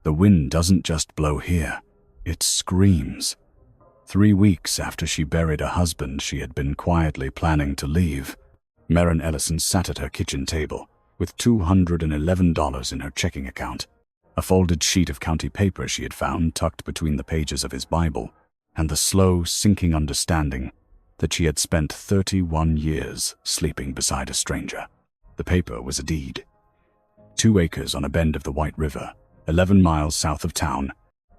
The wind doesn't just blow here, it screams. 3 weeks after she buried a husband she had been quietly planning to leave, Maren Ellison sat at her kitchen table with $211 in her checking account, a folded sheet of county paper she had found tucked between the pages of his Bible, and the slow, sinking understanding that she had spent 31 years sleeping beside a stranger. The paper was a deed. 2 acres on a bend of the White River, 11 miles south of town,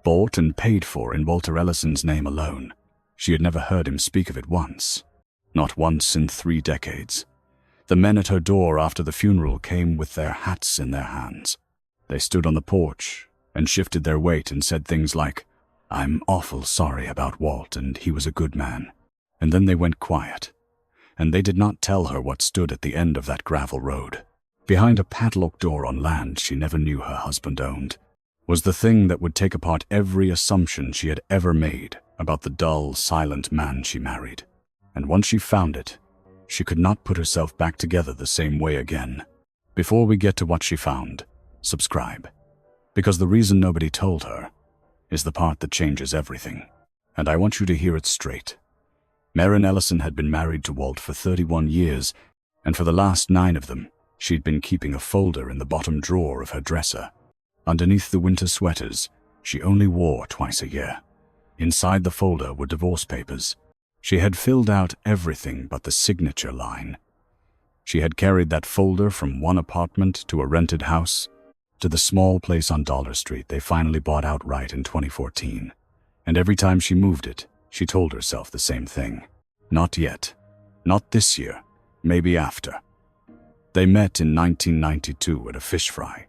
bought and paid for in Walter Ellison's name alone. She had never heard him speak of it once. Not once in 3 decades. The men at her door after the funeral came with their hats in their hands. They stood on the porch and shifted their weight and said things like, "I'm awful sorry about Walt, and he was a good man." And then they went quiet, and they did not tell her what stood at the end of that gravel road. Behind a padlocked door on land she never knew her husband owned, was the thing that would take apart every assumption she had ever made about the dull, silent man she married. And once she found it, she could not put herself back together the same way again. Before we get to what she found, subscribe. Because the reason nobody told her is the part that changes everything. And I want you to hear it straight. Maren Ellison had been married to Walt for 31 years, and for the last 9 of them, she'd been keeping a folder in the bottom drawer of her dresser. Underneath the winter sweaters she only wore twice a year. Inside the folder were divorce papers. She had filled out everything but the signature line. She had carried that folder from one apartment to a rented house to the small place on Dollar Street they finally bought outright in 2014. And every time she moved it, she told herself the same thing. Not yet. Not this year. Maybe after. They met in 1992 at a fish fry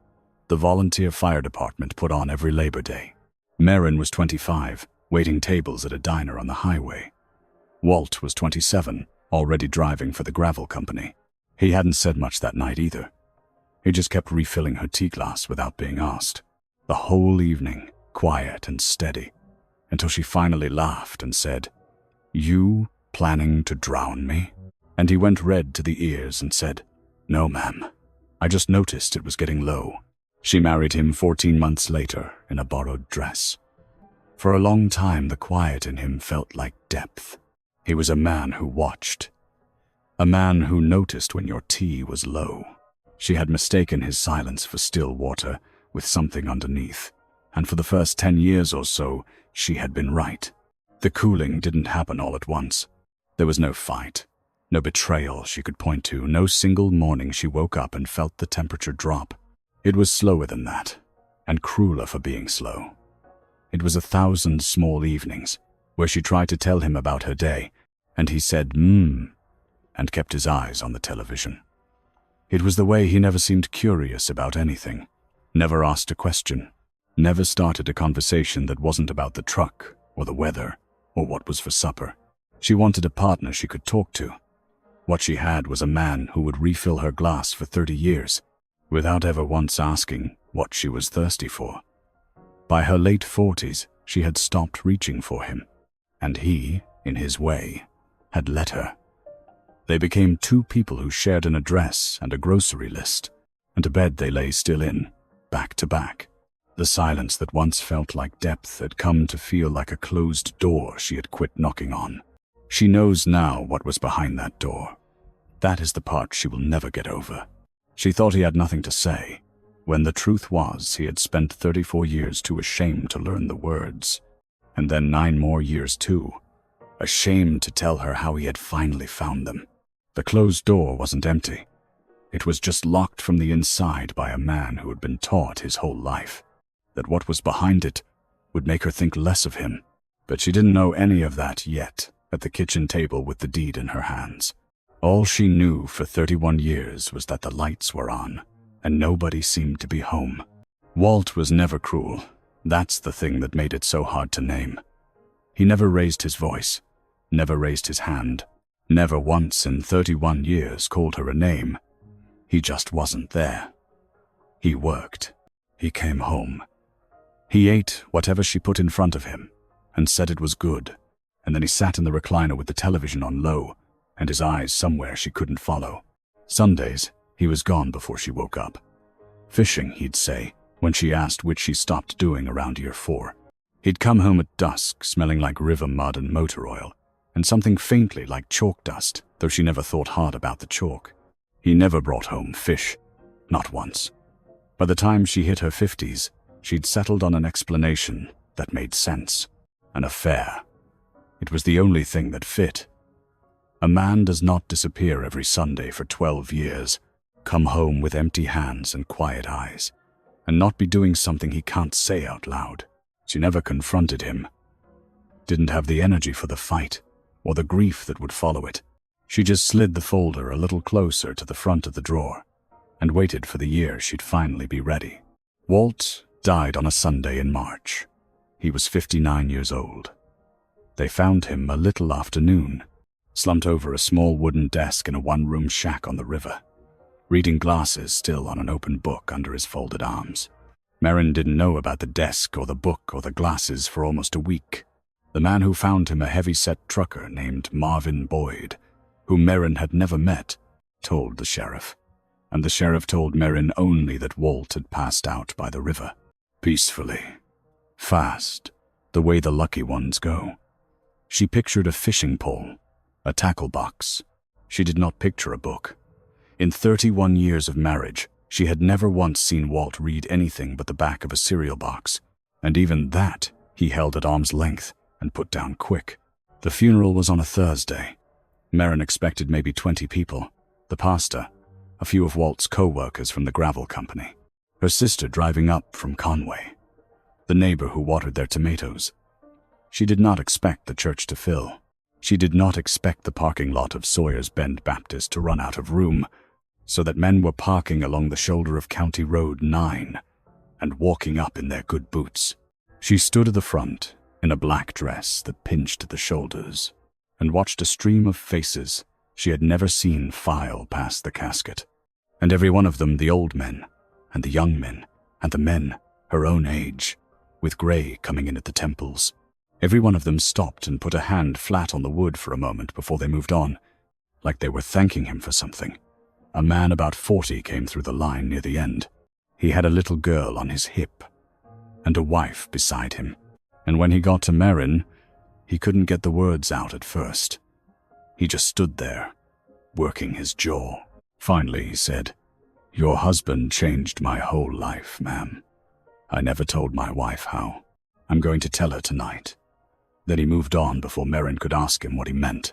the volunteer fire department put on every Labor Day. Maren was 25, waiting tables at a diner on the highway. Walt was 27, already driving for the gravel company. He hadn't said much that night either. He just kept refilling her tea glass without being asked. The whole evening, quiet and steady, until she finally laughed and said, "You planning to drown me?" And he went red to the ears and said, "No, ma'am. I just noticed it was getting low." She married him 14 months later in a borrowed dress. For a long time, the quiet in him felt like depth. He was a man who watched. A man who noticed when your tea was low. She had mistaken his silence for still water with something underneath, and for the first 10 years or so, she had been right. The cooling didn't happen all at once. There was no fight, no betrayal she could point to, no single morning she woke up and felt the temperature drop. It was slower than that, and crueler for being slow. It was 1,000 small evenings where she tried to tell him about her day, and he said, and kept his eyes on the television. It was the way he never seemed curious about anything, never asked a question, never started a conversation that wasn't about the truck or the weather or what was for supper. She wanted a partner she could talk to. What she had was a man who would refill her glass for 30 years, without ever once asking what she was thirsty for. By her late 40s, she had stopped reaching for him, and he, in his way, had let her. They became 2 people who shared an address and a grocery list, and a bed they lay still in, back to back. The silence that once felt like depth had come to feel like a closed door she had quit knocking on. She knows now what was behind that door. That is the part she will never get over. She thought he had nothing to say, when the truth was he had spent 34 years too ashamed to learn the words, and then 9 more years too, ashamed to tell her how he had finally found them. The closed door wasn't empty. It was just locked from the inside by a man who had been taught his whole life that what was behind it would make her think less of him. But she didn't know any of that yet at the kitchen table with the deed in her hands. All she knew for 31 years was that the lights were on, and nobody seemed to be home. Walt was never cruel. That's the thing that made it so hard to name. He never raised his voice, never raised his hand, never once in 31 years called her a name. He just wasn't there. He worked. He came home. He ate whatever she put in front of him, and said it was good, and then he sat in the recliner with the television on low, and his eyes somewhere she couldn't follow. Sundays, he was gone before she woke up. Fishing, he'd say, when she asked, which she stopped doing around year 4. He'd come home at dusk, smelling like river mud and motor oil, and something faintly like chalk dust, though she never thought hard about the chalk. He never brought home fish, not once. By the time she hit her 50s, she'd settled on an explanation that made sense. An affair. It was the only thing that fit. A man does not disappear every Sunday for 12 years, come home with empty hands and quiet eyes, and not be doing something he can't say out loud. She never confronted him. Didn't have the energy for the fight, or the grief that would follow it. She just slid the folder a little closer to the front of the drawer, and waited for the year she'd finally be ready. Walt died on a Sunday in March. He was 59 years old. They found him a little after noon, slumped over a small wooden desk in a one-room shack on the river, reading glasses still on an open book under his folded arms. Merrin didn't know about the desk or the book or the glasses for almost a week. The man who found him, a heavy-set trucker named Marvin Boyd, whom Merrin had never met, told the sheriff. And the sheriff told Merrin only that Walt had passed out by the river. Peacefully. Fast. The way the lucky ones go. She pictured a fishing pole, a tackle box. She did not picture a book. In 31 years of marriage, she had never once seen Walt read anything but the back of a cereal box, and even that he held at arm's length and put down quick. The funeral was on a Thursday. Merrin expected maybe 20 people. The pastor, a few of Walt's co-workers from the gravel company, her sister driving up from Conway, the neighbor who watered their tomatoes. She did not expect the church to fill. She did not expect the parking lot of Sawyer's Bend Baptist to run out of room, so that men were parking along the shoulder of County Road 9 and walking up in their good boots. She stood at the front in a black dress that pinched at the shoulders and watched a stream of faces she had never seen file past the casket. And every one of them, the old men and the young men and the men her own age, with gray coming in at the temples. Every one of them stopped and put a hand flat on the wood for a moment before they moved on, like they were thanking him for something. A man about 40 came through the line near the end. He had a little girl on his hip and a wife beside him, and when he got to Merrin, he couldn't get the words out at first. He just stood there, working his jaw. Finally, he said, "Your husband changed my whole life, ma'am. I never told my wife how. I'm going to tell her tonight." Then he moved on before Merrin could ask him what he meant.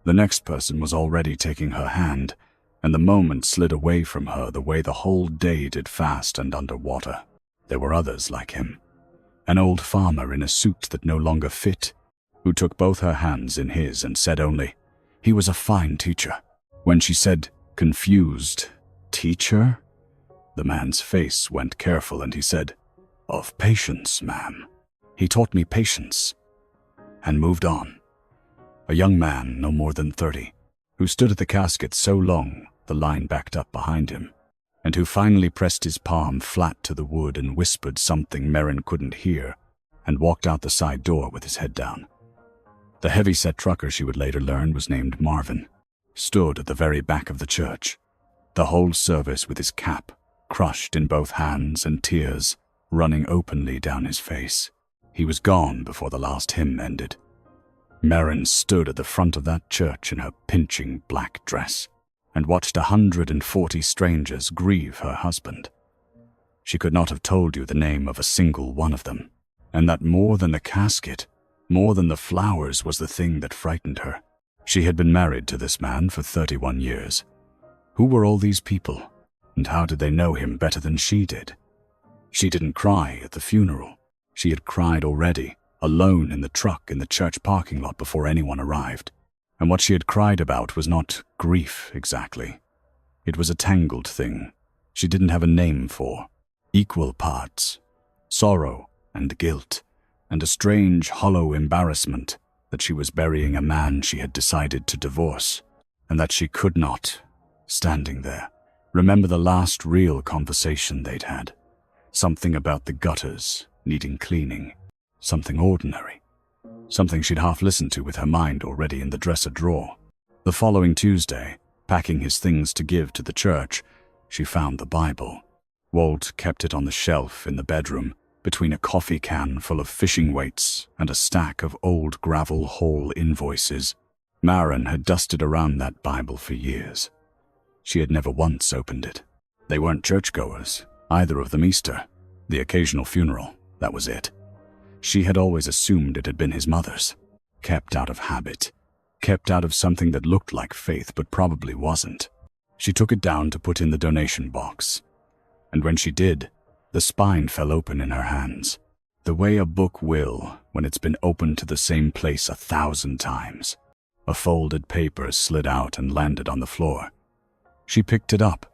The next person was already taking her hand, and the moment slid away from her the way the whole day did fast and underwater. There were others like him. An old farmer in a suit that no longer fit, who took both her hands in his and said only, "He was a fine teacher." When she said, confused, "Teacher?" the man's face went careful and he said, "Of patience, ma'am. He taught me patience," and moved on. A young man, no more than 30, who stood at the casket so long the line backed up behind him, and who finally pressed his palm flat to the wood and whispered something Merrin couldn't hear, and walked out the side door with his head down. The heavy-set trucker, she would later learn, was named Marvin, stood at the very back of the church, the whole service with his cap crushed in both hands and tears running openly down his face. He was gone before the last hymn ended. Merrin stood at the front of that church in her pinching black dress and watched 140 strangers grieve her husband. She could not have told you the name of a single one of them, and that more than the casket, more than the flowers, was the thing that frightened her. She had been married to this man for 31 years. Who were all these people, and how did they know him better than she did? She didn't cry at the funeral. She had cried already, alone in the truck in the church parking lot before anyone arrived. And what she had cried about was not grief exactly. It was a tangled thing she didn't have a name for. Equal parts. Sorrow and guilt, and a strange, hollow embarrassment that she was burying a man she had decided to divorce, and that she could not, standing there, remember the last real conversation they'd had. Something about the gutters needing cleaning. Something ordinary. Something she'd half listened to with her mind already in the dresser drawer. The following Tuesday, packing his things to give to the church, she found the Bible. Walt kept it on the shelf in the bedroom, between a coffee can full of fishing weights and a stack of old gravel hall invoices. Maren had dusted around that Bible for years. She had never once opened it. They weren't churchgoers, either of them. Easter, the occasional funeral, that was it. She had always assumed it had been his mother's. Kept out of habit. Kept out of something that looked like faith but probably wasn't. She took it down to put in the donation box. And when she did, the spine fell open in her hands, the way a book will when it's been opened to the same place 1,000 times. A folded paper slid out and landed on the floor. She picked it up.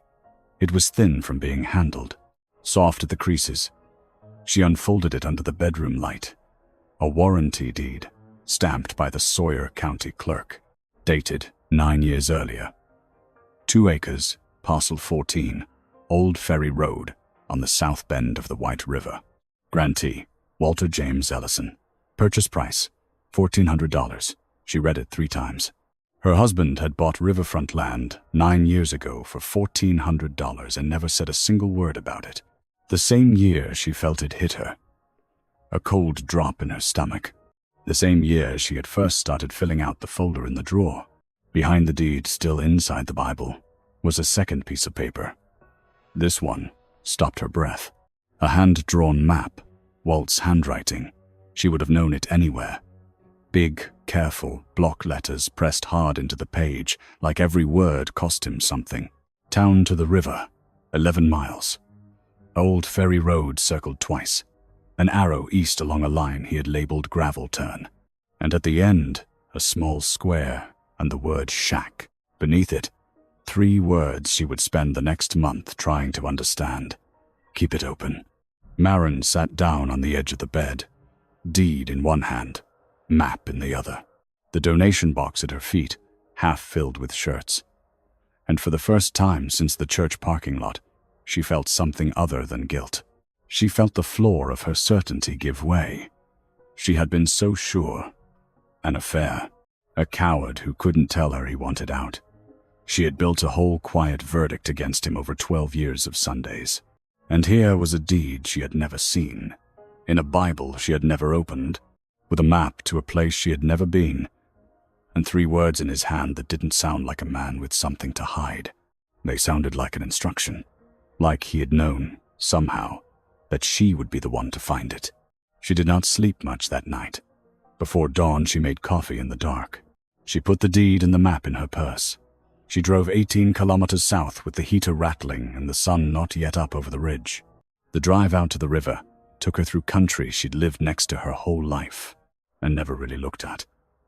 It was thin from being handled, soft at the creases. She unfolded it under the bedroom light. A warranty deed, stamped by the Sawyer County clerk, dated 9 years earlier. 2 acres, parcel 14, Old Ferry Road, on the south bend of the White River. Grantee, Walter James Ellison. Purchase price, $1,400. She read it 3 times. Her husband had bought riverfront land 9 years ago for $1,400 and never said a single word about it. The same year she felt it hit her. A cold drop in her stomach. The same year she had first started filling out the folder in the drawer. Behind the deed, still inside the Bible, was a second piece of paper. This one stopped her breath. A hand-drawn map, Walt's handwriting. She would have known it anywhere. Big, careful block letters pressed hard into the page, like every word cost him something. Town to the river, 11 miles. Old Ferry Road circled twice. An arrow east along a line he had labeled gravel turn. And at the end, a small square and the word shack. Beneath it, 3 words she would spend the next month trying to understand. Keep it open. Maren sat down on the edge of the bed, deed in one hand, map in the other. The donation box at her feet, half filled with shirts. And for the first time since the church parking lot, she felt something other than guilt. She felt the floor of her certainty give way. She had been so sure. An affair. A coward who couldn't tell her he wanted out. She had built a whole quiet verdict against him over 12 years of Sundays. And here was a deed she had never seen, in a Bible she had never opened, with a map to a place she had never been, and 3 words in his hand that didn't sound like a man with something to hide. They sounded like an instruction, like he had known, somehow, that she would be the one to find it. She did not sleep much that night. Before dawn, she made coffee in the dark. She put the deed and the map in her purse. She drove 18 kilometers south with the heater rattling and the sun not yet up over the ridge. The drive out to the river took her through country she'd lived next to her whole life and never really looked at.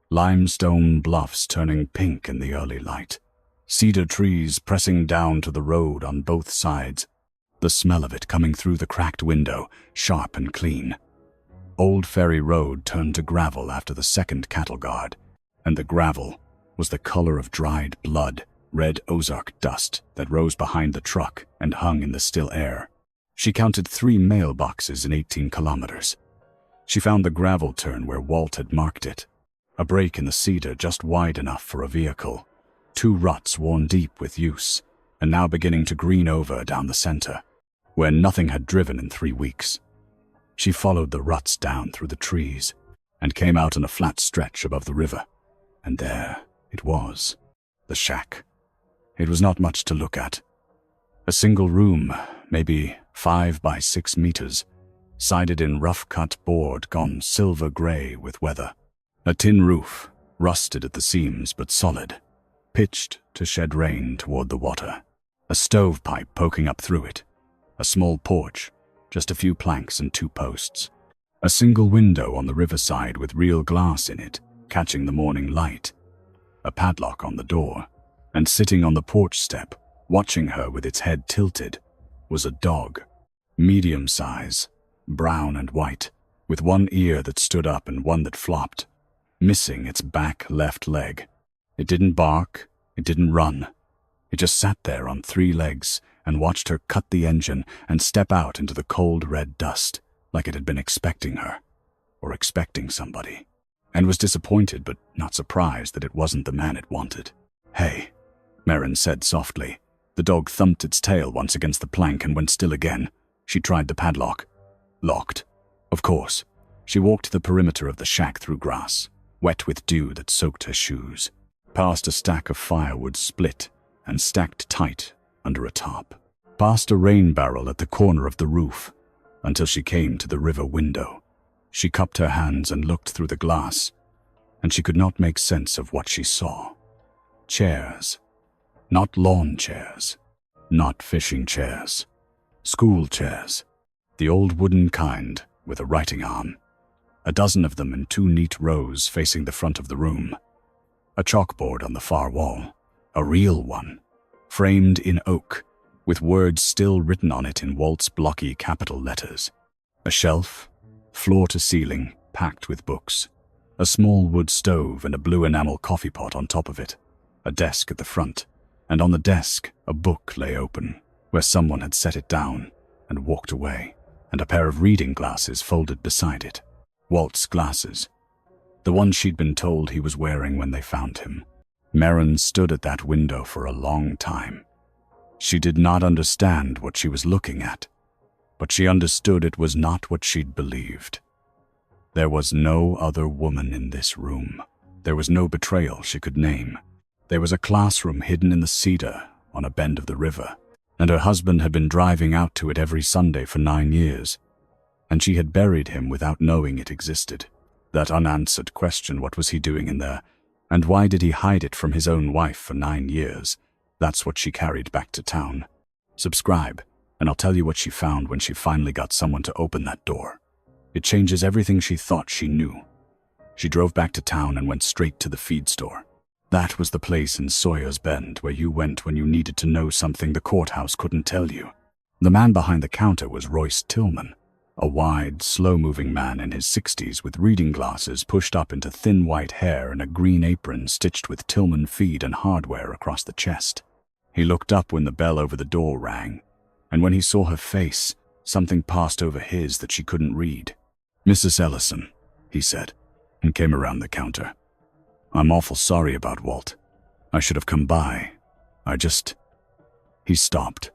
Limestone bluffs turning pink in the early light. Cedar trees pressing down to the road on both sides. The smell of it coming through the cracked window, sharp and clean. Old Ferry Road turned to gravel after the second cattle guard, and the gravel was the color of dried blood, red Ozark dust that rose behind the truck and hung in the still air. She counted 3 mailboxes in 18 kilometers. She found the gravel turn where Walt had marked it. A break in the cedar just wide enough for a vehicle. 2 ruts worn deep with use, and now beginning to green over down the center, where nothing had driven in 3 weeks. She followed the ruts down through the trees and came out on a flat stretch above the river. And there it was, the shack. It was not much to look at. A single room, maybe 5 by 6 meters, sided in rough-cut board gone silver gray with weather. A tin roof, rusted at the seams but solid, pitched to shed rain toward the water. A stovepipe poking up through it. A small porch, just a few planks and 2 posts. A single window on the riverside with real glass in it, catching the morning light. A padlock on the door. And sitting on the porch step, watching her with its head tilted, was a dog. Medium size, brown and white, with 1 ear that stood up and 1 that flopped, missing its back left leg. It didn't bark, it didn't run. It just sat there on 3 legs and watched her cut the engine and step out into the cold red dust like it had been expecting her, or expecting somebody, and was disappointed but not surprised that it wasn't the man it wanted. "Hey," Maren said softly, The dog thumped its tail once against the plank and went still again. She tried the padlock. Locked. Of course. She walked the perimeter of the shack through grass, wet with dew that soaked her shoes, past a stack of firewood split and stacked tight under a tarp, past a rain barrel at the corner of the roof, until she came to the river window. She cupped her hands and looked through the glass, and she could not make sense of what she saw. Chairs. Not lawn chairs. Not fishing chairs. School chairs. The old wooden kind with a writing arm. A dozen of them in 2 neat rows facing the front of the room. A chalkboard on the far wall. A real one. Framed in oak, with words still written on it in Walt's blocky capital letters. A shelf, floor to ceiling, packed with books. A small wood stove and a blue enamel coffee pot on top of it. A desk at the front, and on the desk a book lay open, where someone had set it down and walked away, and a pair of reading glasses folded beside it. Walt's glasses. The ones she'd been told he was wearing when they found him. Merrin stood at that window for a long time. She did not understand what she was looking at, but she understood it was not what she'd believed. There was no other woman in this room. There was no betrayal she could name. There was a classroom hidden in the cedar on a bend of the river, and her husband had been driving out to it every Sunday for 9 years, and she had buried him without knowing it existed. That unanswered question, what was he doing in there, and why did he hide it from his own wife for 9 years? That's what she carried back to town. Subscribe, and I'll tell you what she found when she finally got someone to open that door. It changes everything she thought she knew. She drove back to town and went straight to the feed store. That was the place in Sawyer's Bend where you went when you needed to know something the courthouse couldn't tell you. The man behind the counter was Royce Tillman, a wide, slow-moving man in his 60s with reading glasses pushed up into thin white hair and a green apron stitched with Tillman feed and hardware across the chest. He looked up when the bell over the door rang, and when he saw her face, something passed over his that she couldn't read. "Mrs. Ellison," he said, and came around the counter. "I'm awful sorry about Walt. I should have come by. He stopped.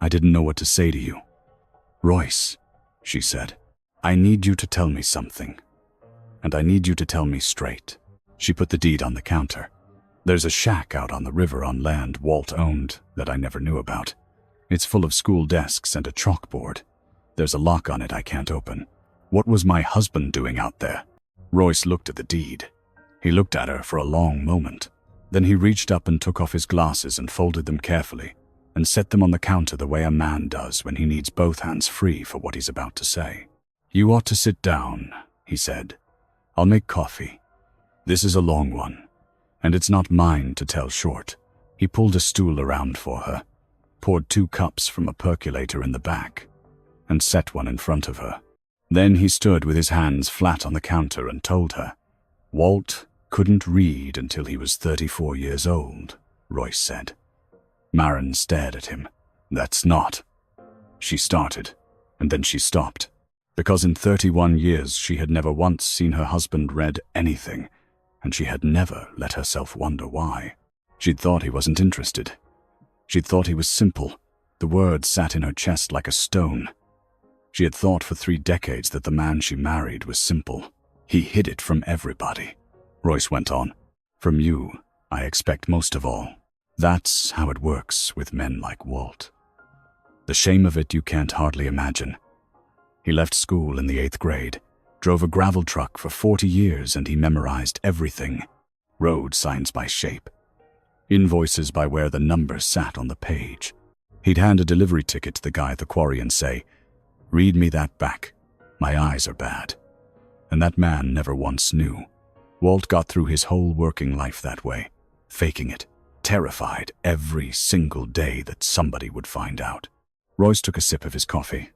"I didn't know what to say to you." "Royce," she said, "I need you to tell me something. And I need you to tell me straight." She put the deed on the counter. "There's a shack out on the river on land Walt owned that I never knew about. It's full of school desks and a chalkboard. There's a lock on it I can't open. What was my husband doing out there?" Royce looked at the deed. He looked at her for a long moment. Then he reached up and took off his glasses and folded them carefully and set them on the counter the way a man does when he needs both hands free for what he's about to say. "You ought to sit down," he said. "I'll make coffee. This is a long one, and it's not mine to tell short." He pulled a stool around for her, poured 2 cups from a percolator in the back, and set one in front of her. Then he stood with his hands flat on the counter and told her, "Walt couldn't read until he was 34 years old," Royce said. Merrin stared at him. "That's not..." She started, and then she stopped, because in 31 years she had never once seen her husband read anything, and she had never let herself wonder why. She'd thought he wasn't interested. She'd thought he was simple. The words sat in her chest like a stone. She had thought for 3 decades that the man she married was simple. He hid it from everybody. Royce went on, "From you, I expect most of all. That's how it works with men like Walt. The shame of it you can't hardly imagine. He left school in the 8th grade, drove a gravel truck for 40 years, and he memorized everything. Road signs by shape. Invoices by where the numbers sat on the page. He'd hand a delivery ticket to the guy at the quarry and say, 'Read me that back. My eyes are bad.' And that man never once knew. Walt got through his whole working life that way, faking it, terrified every single day that somebody would find out." Royce took a sip of his coffee.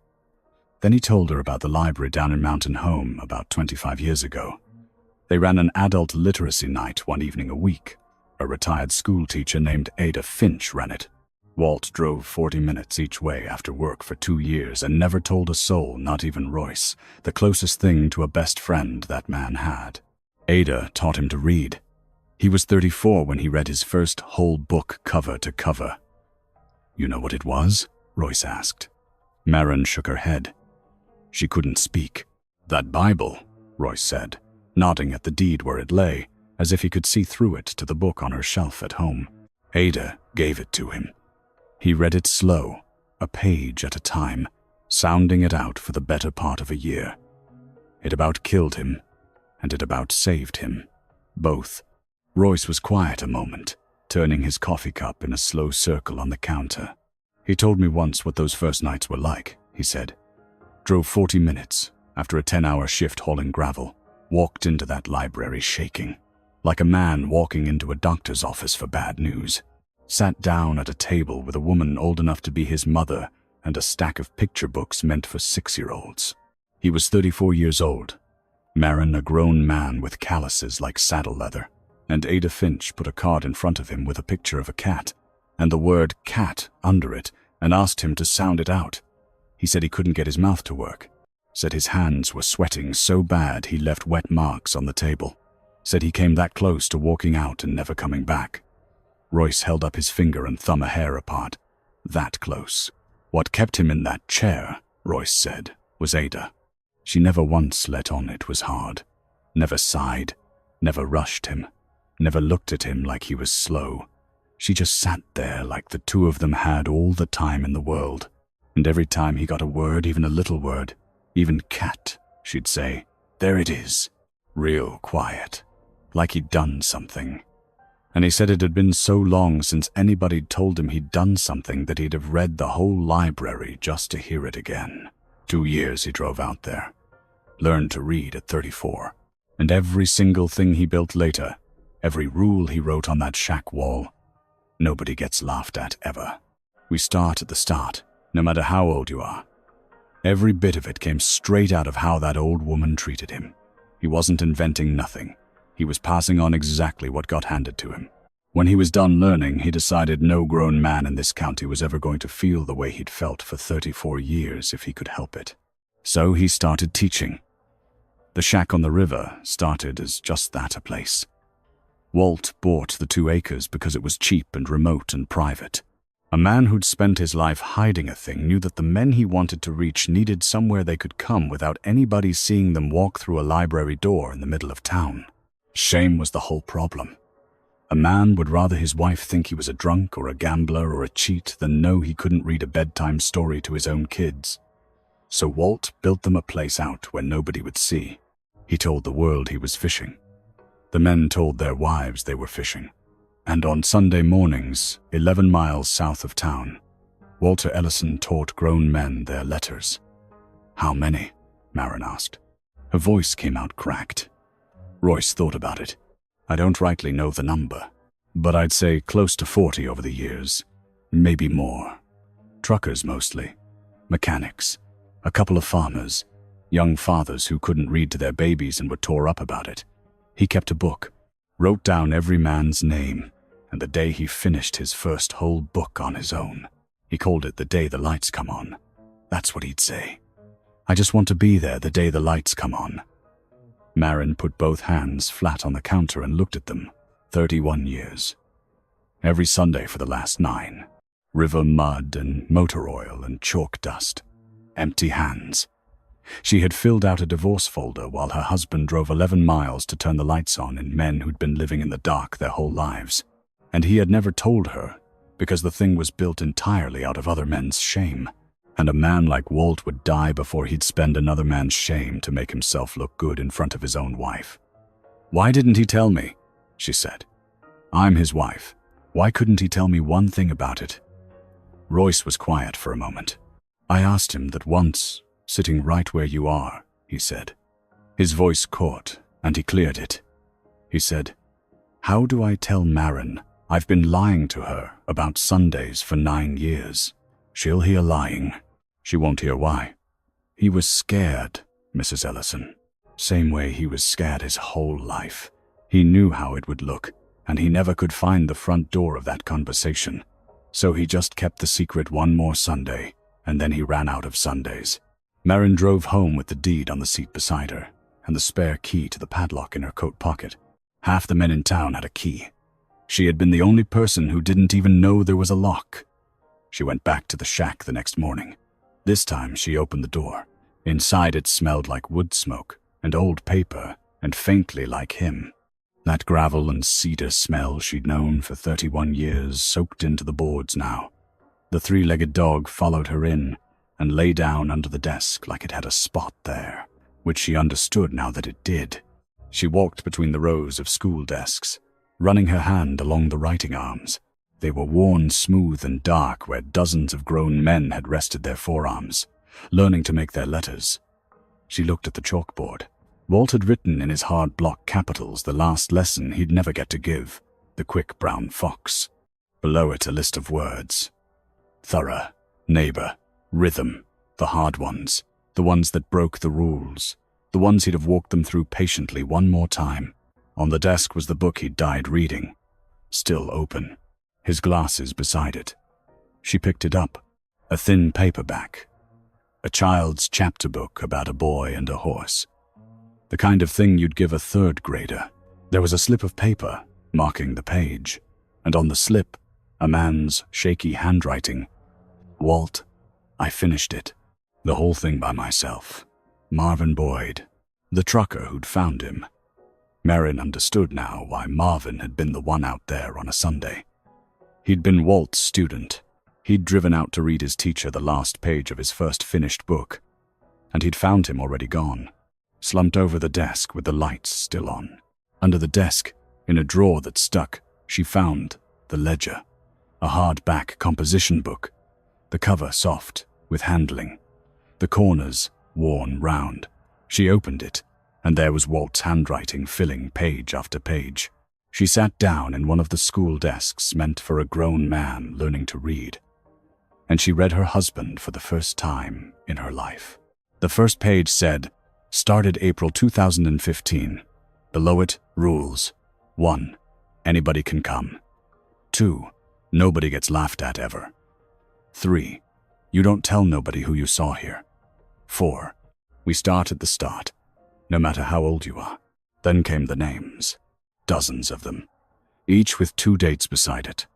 Then he told her about the library down in Mountain Home about 25 years ago. They ran an adult literacy night one evening a week. A retired school teacher named Ada Finch ran it. Walt drove 40 minutes each way after work for 2 years and never told a soul, not even Royce, the closest thing to a best friend that man had. Ada taught him to read. He was 34 when he read his first whole book cover to cover. You know what it was? Royce asked. Maren shook her head. She couldn't speak. That Bible, Royce said, nodding at the deed where it lay, as if he could see through it to the book on her shelf at home. Ada gave it to him. He read it slow, a page at a time, sounding it out for the better part of a year. It about killed him, and it about saved him. Both. Royce was quiet a moment, turning his coffee cup in a slow circle on the counter. He told me once what those first nights were like, he said. Drove 40 minutes, after a 10-hour shift hauling gravel, walked into that library shaking, like a man walking into a doctor's office for bad news. Sat down at a table with a woman old enough to be his mother and a stack of picture books meant for 6-year-olds. He was 34 years old. Maren a grown man with calluses like saddle leather, and Ada Finch put a card in front of him with a picture of a cat, and the word cat under it, and asked him to sound it out. He said he couldn't get his mouth to work. Said his hands were sweating so bad he left wet marks on the table. Said he came that close to walking out and never coming back. Royce held up his finger and thumb a hair apart. That close. What kept him in that chair, Royce said, was Ada. She never once let on it was hard. Never sighed. Never rushed him. Never looked at him like he was slow. She just sat there like the two of them had all the time in the world. And every time he got a word, even a little word, even cat, she'd say, there it is. Real quiet. Like he'd done something. And he said it had been so long since anybody'd told him he'd done something that he'd have read the whole library just to hear it again. 2 years he drove out there. Learned to read at 34. And every single thing he built later, every rule he wrote on that shack wall, nobody gets laughed at ever. We start at the start, no matter how old you are. Every bit of it came straight out of how that old woman treated him. He wasn't inventing nothing. He was passing on exactly what got handed to him. When he was done learning, he decided no grown man in this county was ever going to feel the way he'd felt for 34 years if he could help it. So he started teaching. The shack on the river started as just that, a place. Walt bought the 2 acres because it was cheap and remote and private. A man who'd spent his life hiding a thing knew that the men he wanted to reach needed somewhere they could come without anybody seeing them walk through a library door in the middle of town. Shame was the whole problem. A man would rather his wife think he was a drunk or a gambler or a cheat than know he couldn't read a bedtime story to his own kids. So Walt built them a place out where nobody would see. He told the world he was fishing. The men told their wives they were fishing. And on Sunday mornings, 11 miles south of town, Walter Ellison taught grown men their letters. How many? Maren asked. Her voice came out cracked. Royce thought about it. I don't rightly know the number, but I'd say close to 40 over the years. Maybe more. Truckers mostly. Mechanics. A couple of farmers. Young fathers who couldn't read to their babies and were tore up about it. He kept a book, wrote down every man's name, and the day he finished his first whole book on his own, he called it the day the lights come on. That's what he'd say. I just want to be there the day the lights come on. Maren put both hands flat on the counter and looked at them. 31 years. Every Sunday for the last 9. River mud and motor oil and chalk dust. Empty hands. She had filled out a divorce folder while her husband drove 11 miles to turn the lights on in men who'd been living in the dark their whole lives. And he had never told her, because the thing was built entirely out of other men's shame. And a man like Walt would die before he'd spend another man's shame to make himself look good in front of his own wife. Why didn't he tell me? She said. I'm his wife. Why couldn't he tell me one thing about it? Royce was quiet for a moment. I asked him that once, sitting right where you are, he said. His voice caught, and he cleared it. He said, how do I tell Maren I've been lying to her about Sundays for 9 years? She'll hear lying. She won't hear why. He was scared, Mrs. Ellison. Same way he was scared his whole life. He knew how it would look, and he never could find the front door of that conversation. So he just kept the secret one more Sunday, and then he ran out of Sundays. Maren drove home with the deed on the seat beside her, and the spare key to the padlock in her coat pocket. Half the men in town had a key. She had been the only person who didn't even know there was a lock. She went back to the shack the next morning. This time she opened the door. Inside it smelled like wood smoke and old paper and faintly like him. That gravel and cedar smell she'd known for 31 years soaked into the boards now. The three-legged dog followed her in and lay down under the desk like it had a spot there, which she understood now that it did. She walked between the rows of school desks, running her hand along the writing arms. They were worn smooth and dark where dozens of grown men had rested their forearms, learning to make their letters. She looked at the chalkboard. Walt had written in his hard block capitals the last lesson he'd never get to give, the quick brown fox. Below it a list of words. Thorough, neighbor, rhythm, the hard ones, the ones that broke the rules, the ones he'd have walked them through patiently one more time. On the desk was the book he'd died reading, still open, his glasses beside it. She picked it up, a thin paperback, a child's chapter book about a boy and a horse. The kind of thing you'd give a third grader. There was a slip of paper marking the page, and on the slip, a man's shaky handwriting. Walt, I finished it. The whole thing by myself. Marvin Boyd, the trucker who'd found him. Marin understood now why Marvin had been the one out there on a Sunday. He'd been Walt's student. He'd driven out to read his teacher the last page of his first finished book, and he'd found him already gone, slumped over the desk with the lights still on. Under the desk, in a drawer that stuck, she found the ledger, a hardback composition book, the cover soft, with handling, the corners worn round. She opened it, and there was Walt's handwriting filling page after page. She sat down in one of the school desks meant for a grown man learning to read, and she read her husband for the first time in her life. The first page said, started April 2015. Below it, rules. 1. Anybody can come. 2. Nobody gets laughed at ever. 3. You don't tell nobody who you saw here. 4. We start at the start, no matter how old you are. Then came the names. Dozens of them, each with 2 dates beside it.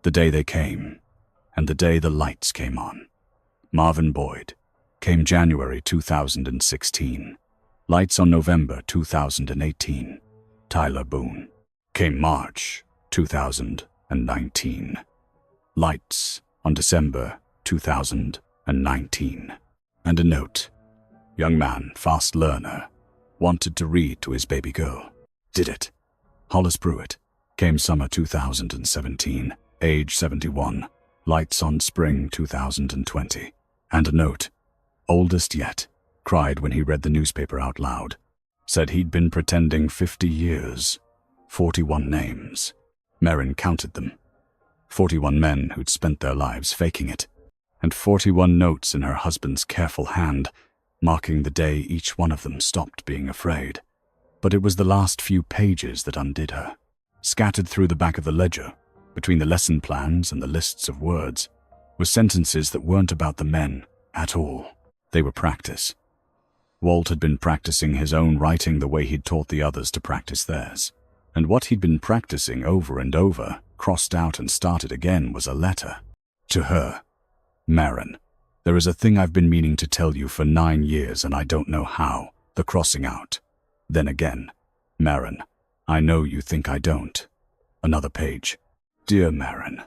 The day they came, and the day the lights came on. Marvin Boyd came January 2016. Lights on November 2018. Tyler Boone came March 2019. Lights on December 2019. And a note. Young man, fast learner, wanted to read to his baby girl. Did it. Hollis Pruitt came summer 2017, age 71. Lights on spring 2020. And a note. Oldest yet, cried when he read the newspaper out loud. Said he'd been pretending 50 years. 41 names. Marin counted them. 41 men who'd spent their lives faking it. And 41 notes in her husband's careful hand, marking the day each one of them stopped being afraid. But it was the last few pages that undid her. Scattered through the back of the ledger, between the lesson plans and the lists of words, were sentences that weren't about the men at all. They were practice. Walt had been practicing his own writing the way he'd taught the others to practice theirs. And what he'd been practicing over and over, crossed out and started again, was a letter. To her. Marin, there is a thing I've been meaning to tell you for 9 years and I don't know how. The crossing out. Then again. Marin, I know you think I don't. Another page. Dear Marin,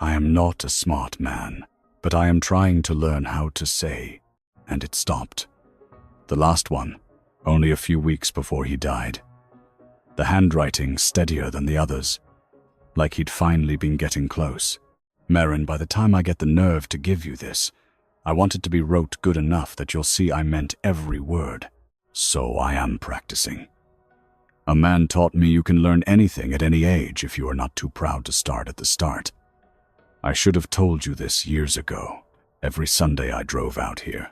I am not a smart man, but I am trying to learn how to say. And it stopped. The last one, only a few weeks before he died. The handwriting steadier than the others, like he'd finally been getting close. Marin, by the time I get the nerve to give you this, I want it to be wrote good enough that you'll see I meant every word. So I am practicing. A man taught me you can learn anything at any age if you are not too proud to start at the start. I should have told you this years ago. Every Sunday I drove out here.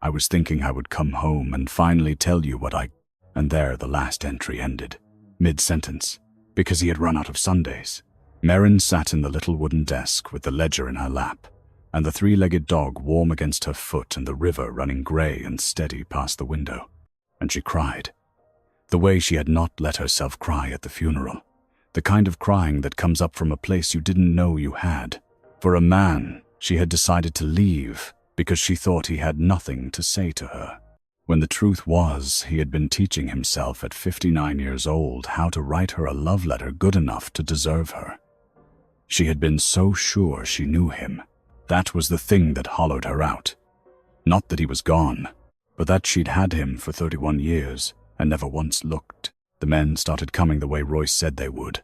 I was thinking I would come home and finally tell you what I... And there the last entry ended, mid-sentence, because he had run out of Sundays. Marin sat in the little wooden desk with the ledger in her lap, and the three-legged dog warm against her foot and the river running grey and steady past the window. And she cried. The way she had not let herself cry at the funeral. The kind of crying that comes up from a place you didn't know you had. For a man, She had decided to leave because she thought he had nothing to say to her, when the truth was he had been teaching himself at 59 years old how to write her a love letter good enough to deserve her. She had been so sure she knew him. That was the thing that hollowed her out. Not that he was gone, but that she'd had him for 31 years and never once looked. The men started coming the way Royce said they would.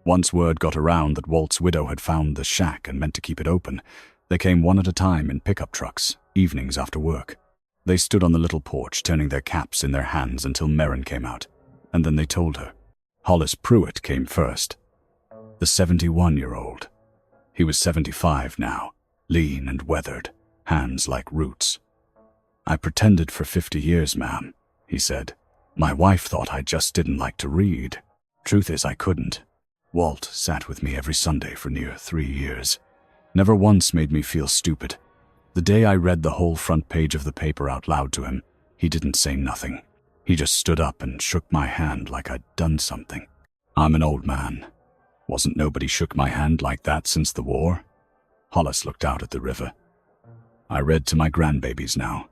Once word got around that Walt's widow had found the shack and meant to keep it open, they came one at a time in pickup trucks, evenings after work. They stood on the little porch, turning their caps in their hands until Merrin came out, and then they told her. Hollis Pruitt came first. The 71-year-old. He was 75 now, lean and weathered, hands like roots. "I pretended for 50 years, ma'am," he said. "My wife thought I just didn't like to read. Truth is, I couldn't. Walt sat with me every Sunday for near 3 years. Never once made me feel stupid. The day I read the whole front page of the paper out loud to him, he didn't say nothing. He just stood up and shook my hand like I'd done something. I'm an old man. Wasn't nobody shook my hand like that since the war?" Hollis looked out at the river. "I read to my grandbabies now.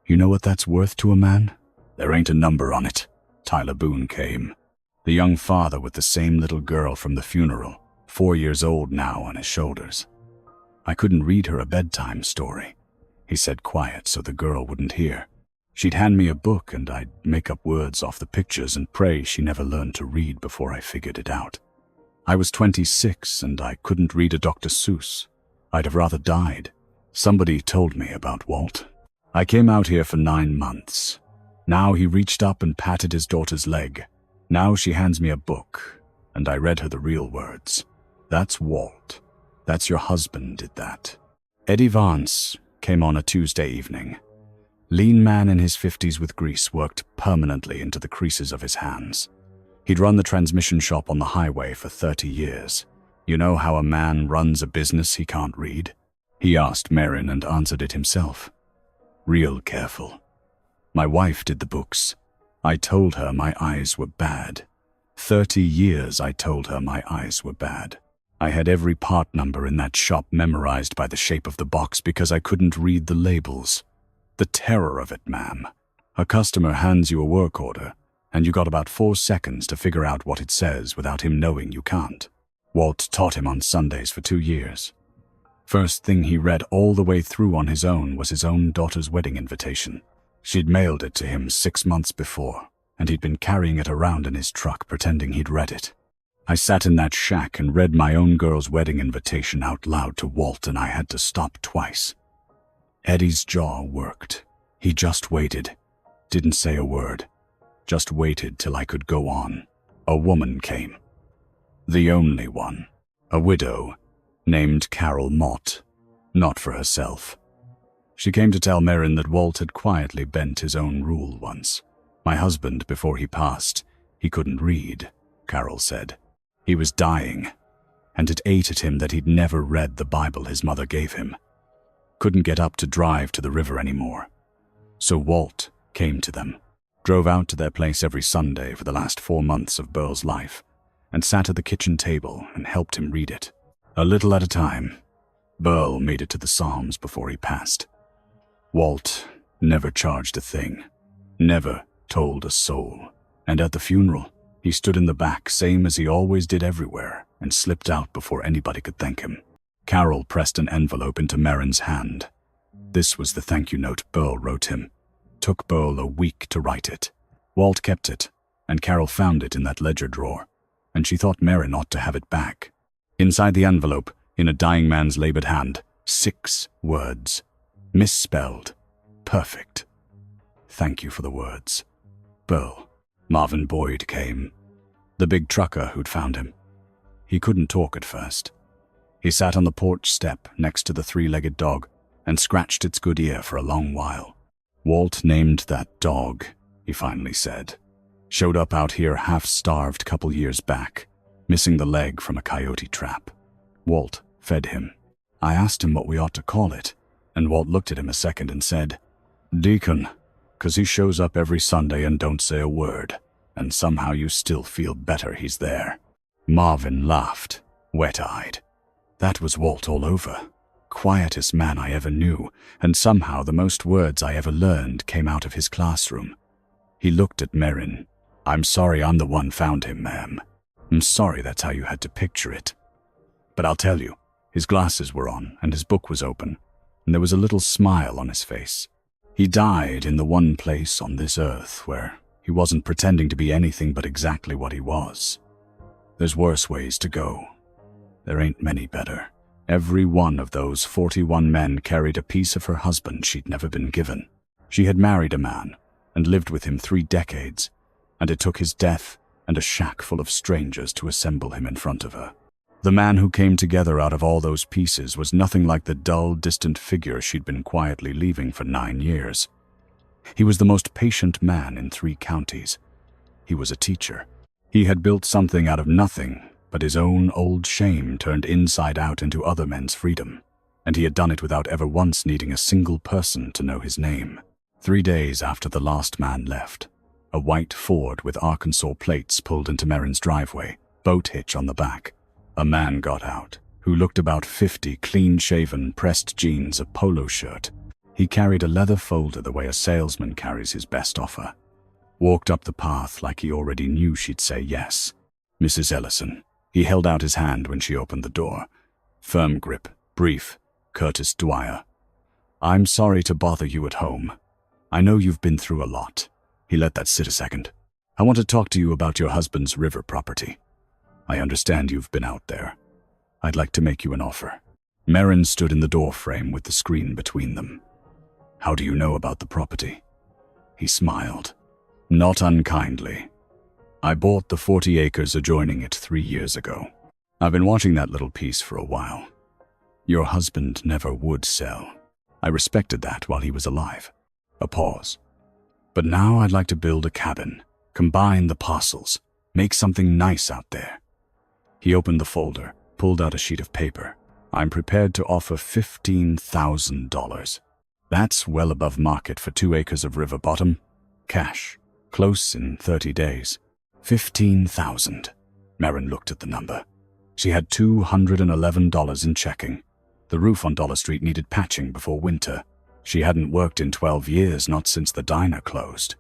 You know what that's worth to a man? There ain't a number on it." Tyler Boone came. The young father with the same little girl from the funeral, 4 years old now, on his shoulders. "I couldn't read her a bedtime story," he said quiet so the girl wouldn't hear. "She'd hand me a book and I'd make up words off the pictures and pray she never learned to read before I figured it out. I was 26 and I couldn't read a Dr. Seuss. I'd have rather died. Somebody told me about Walt. I came out here for 9 months. Now he reached up and patted his daughter's leg. Now she hands me a book, and I read her the real words. That's Walt. That's your husband did that." Eddie Vance came on a Tuesday evening. Lean man in his 50s with grease worked permanently into the creases of his hands. He'd run the transmission shop on the highway for 30 years. You know how a man runs a business he can't read? He asked Merrin and answered it himself. "Real careful. My wife did the books. I told her my eyes were bad. 30 years I told her my eyes were bad. I had every part number in that shop memorized by the shape of the box because I couldn't read the labels. The terror of it, ma'am. A customer hands you a work order, and you got about 4 seconds to figure out what it says without him knowing you can't. Walt taught him on Sundays for 2 years. First thing he read all the way through on his own was his own daughter's wedding invitation. She'd mailed it to him 6 months before, and he'd been carrying it around in his truck pretending he'd read it. I sat in that shack and read my own girl's wedding invitation out loud to Walt, and I had to stop twice. Eddie's jaw worked. He just waited. Didn't say a word. Just waited till I could go on. A woman came. The only one. A widow, named Carol Mott. Not for herself. She came to tell Merrin that Walt had quietly bent his own rule once. My husband, before he passed, he couldn't read, Carol said. He was dying, and it ate at him that he'd never read the Bible his mother gave him. Couldn't get up to drive to the river anymore. So Walt came to them, drove out to their place every Sunday for the last 4 months of Burl's life, and sat at the kitchen table and helped him read it. A little at a time, Burl made it to the Psalms before he passed. Walt never charged a thing, never told a soul, and at the funeral, he stood in the back, same as he always did everywhere, and slipped out before anybody could thank him. Carol pressed an envelope into Merrin's hand. This was the thank you note Burl wrote him. Took Burl a week to write it. Walt kept it, and Carol found it in that ledger drawer, and she thought Merrin ought to have it back. Inside the envelope, in a dying man's labored hand, 6 words. Misspelled. Perfect. Thank you for the words. Burl. Marvin Boyd came. The big trucker who'd found him. He couldn't talk at first. He sat on the porch step next to the 3-legged dog and scratched its good ear for a long while. Walt named that dog, he finally said. Showed up out here half-starved couple years back, missing the leg from a coyote trap. Walt fed him. I asked him what we ought to call it, and Walt looked at him a second and said, Deacon, 'cause he shows up every Sunday and don't say a word, and somehow you still feel better he's there. Marvin laughed, wet-eyed. That was Walt all over. quietest man I ever knew, and somehow the most words I ever learned came out of his classroom. He looked at Merrin. "I'm sorry I'm the one found him, ma'am. I'm sorry that's how you had to picture it. But I'll tell you, his glasses were on and his book was open, and there was a little smile on his face. He died in the one place on this earth where he wasn't pretending to be anything but exactly what he was. There's worse ways to go. There ain't many better." Every one of those 41 men carried a piece of her husband she'd never been given. She had married a man and lived with him 3 decades, and it took his death and a shack full of strangers to assemble him in front of her. The man who came together out of all those pieces was nothing like the dull, distant figure she'd been quietly leaving for 9 years. He was the most patient man in 3 counties. He was a teacher. He had built something out of nothing, but his own old shame turned inside out into other men's freedom, and he had done it without ever once needing a single person to know his name. 3 days after the last man left, a white Ford with Arkansas plates pulled into Merrin's driveway, boat hitch on the back. A man got out, who looked about 50, clean-shaven, pressed jeans, a polo shirt. He carried a leather folder the way a salesman carries his best offer. Walked up the path like he already knew she'd say yes. "Mrs. Ellison." He held out his hand when she opened the door. Firm grip, brief, Curtis Dwyer. "I'm sorry to bother you at home. I know you've been through a lot." He let that sit a second. "I want to talk to you about your husband's river property. I understand you've been out there. I'd like to make you an offer." Merrin stood in the doorframe with the screen between them. "How do you know about the property?" He smiled. "Not unkindly. I bought the 40 acres adjoining it 3 years ago. I've been watching that little piece for a while. Your husband never would sell. I respected that while he was alive." A pause. "But now I'd like to build a cabin, combine the parcels, make something nice out there." He opened the folder, pulled out a sheet of paper. "I'm prepared to offer $15,000. That's well above market for 2 acres of river bottom. Cash. Close in 30 days. 15,000. Merrin looked at the number. She had $211 in checking. The roof on Dollar Street needed patching before winter. She hadn't worked in 12 years, not since the diner closed.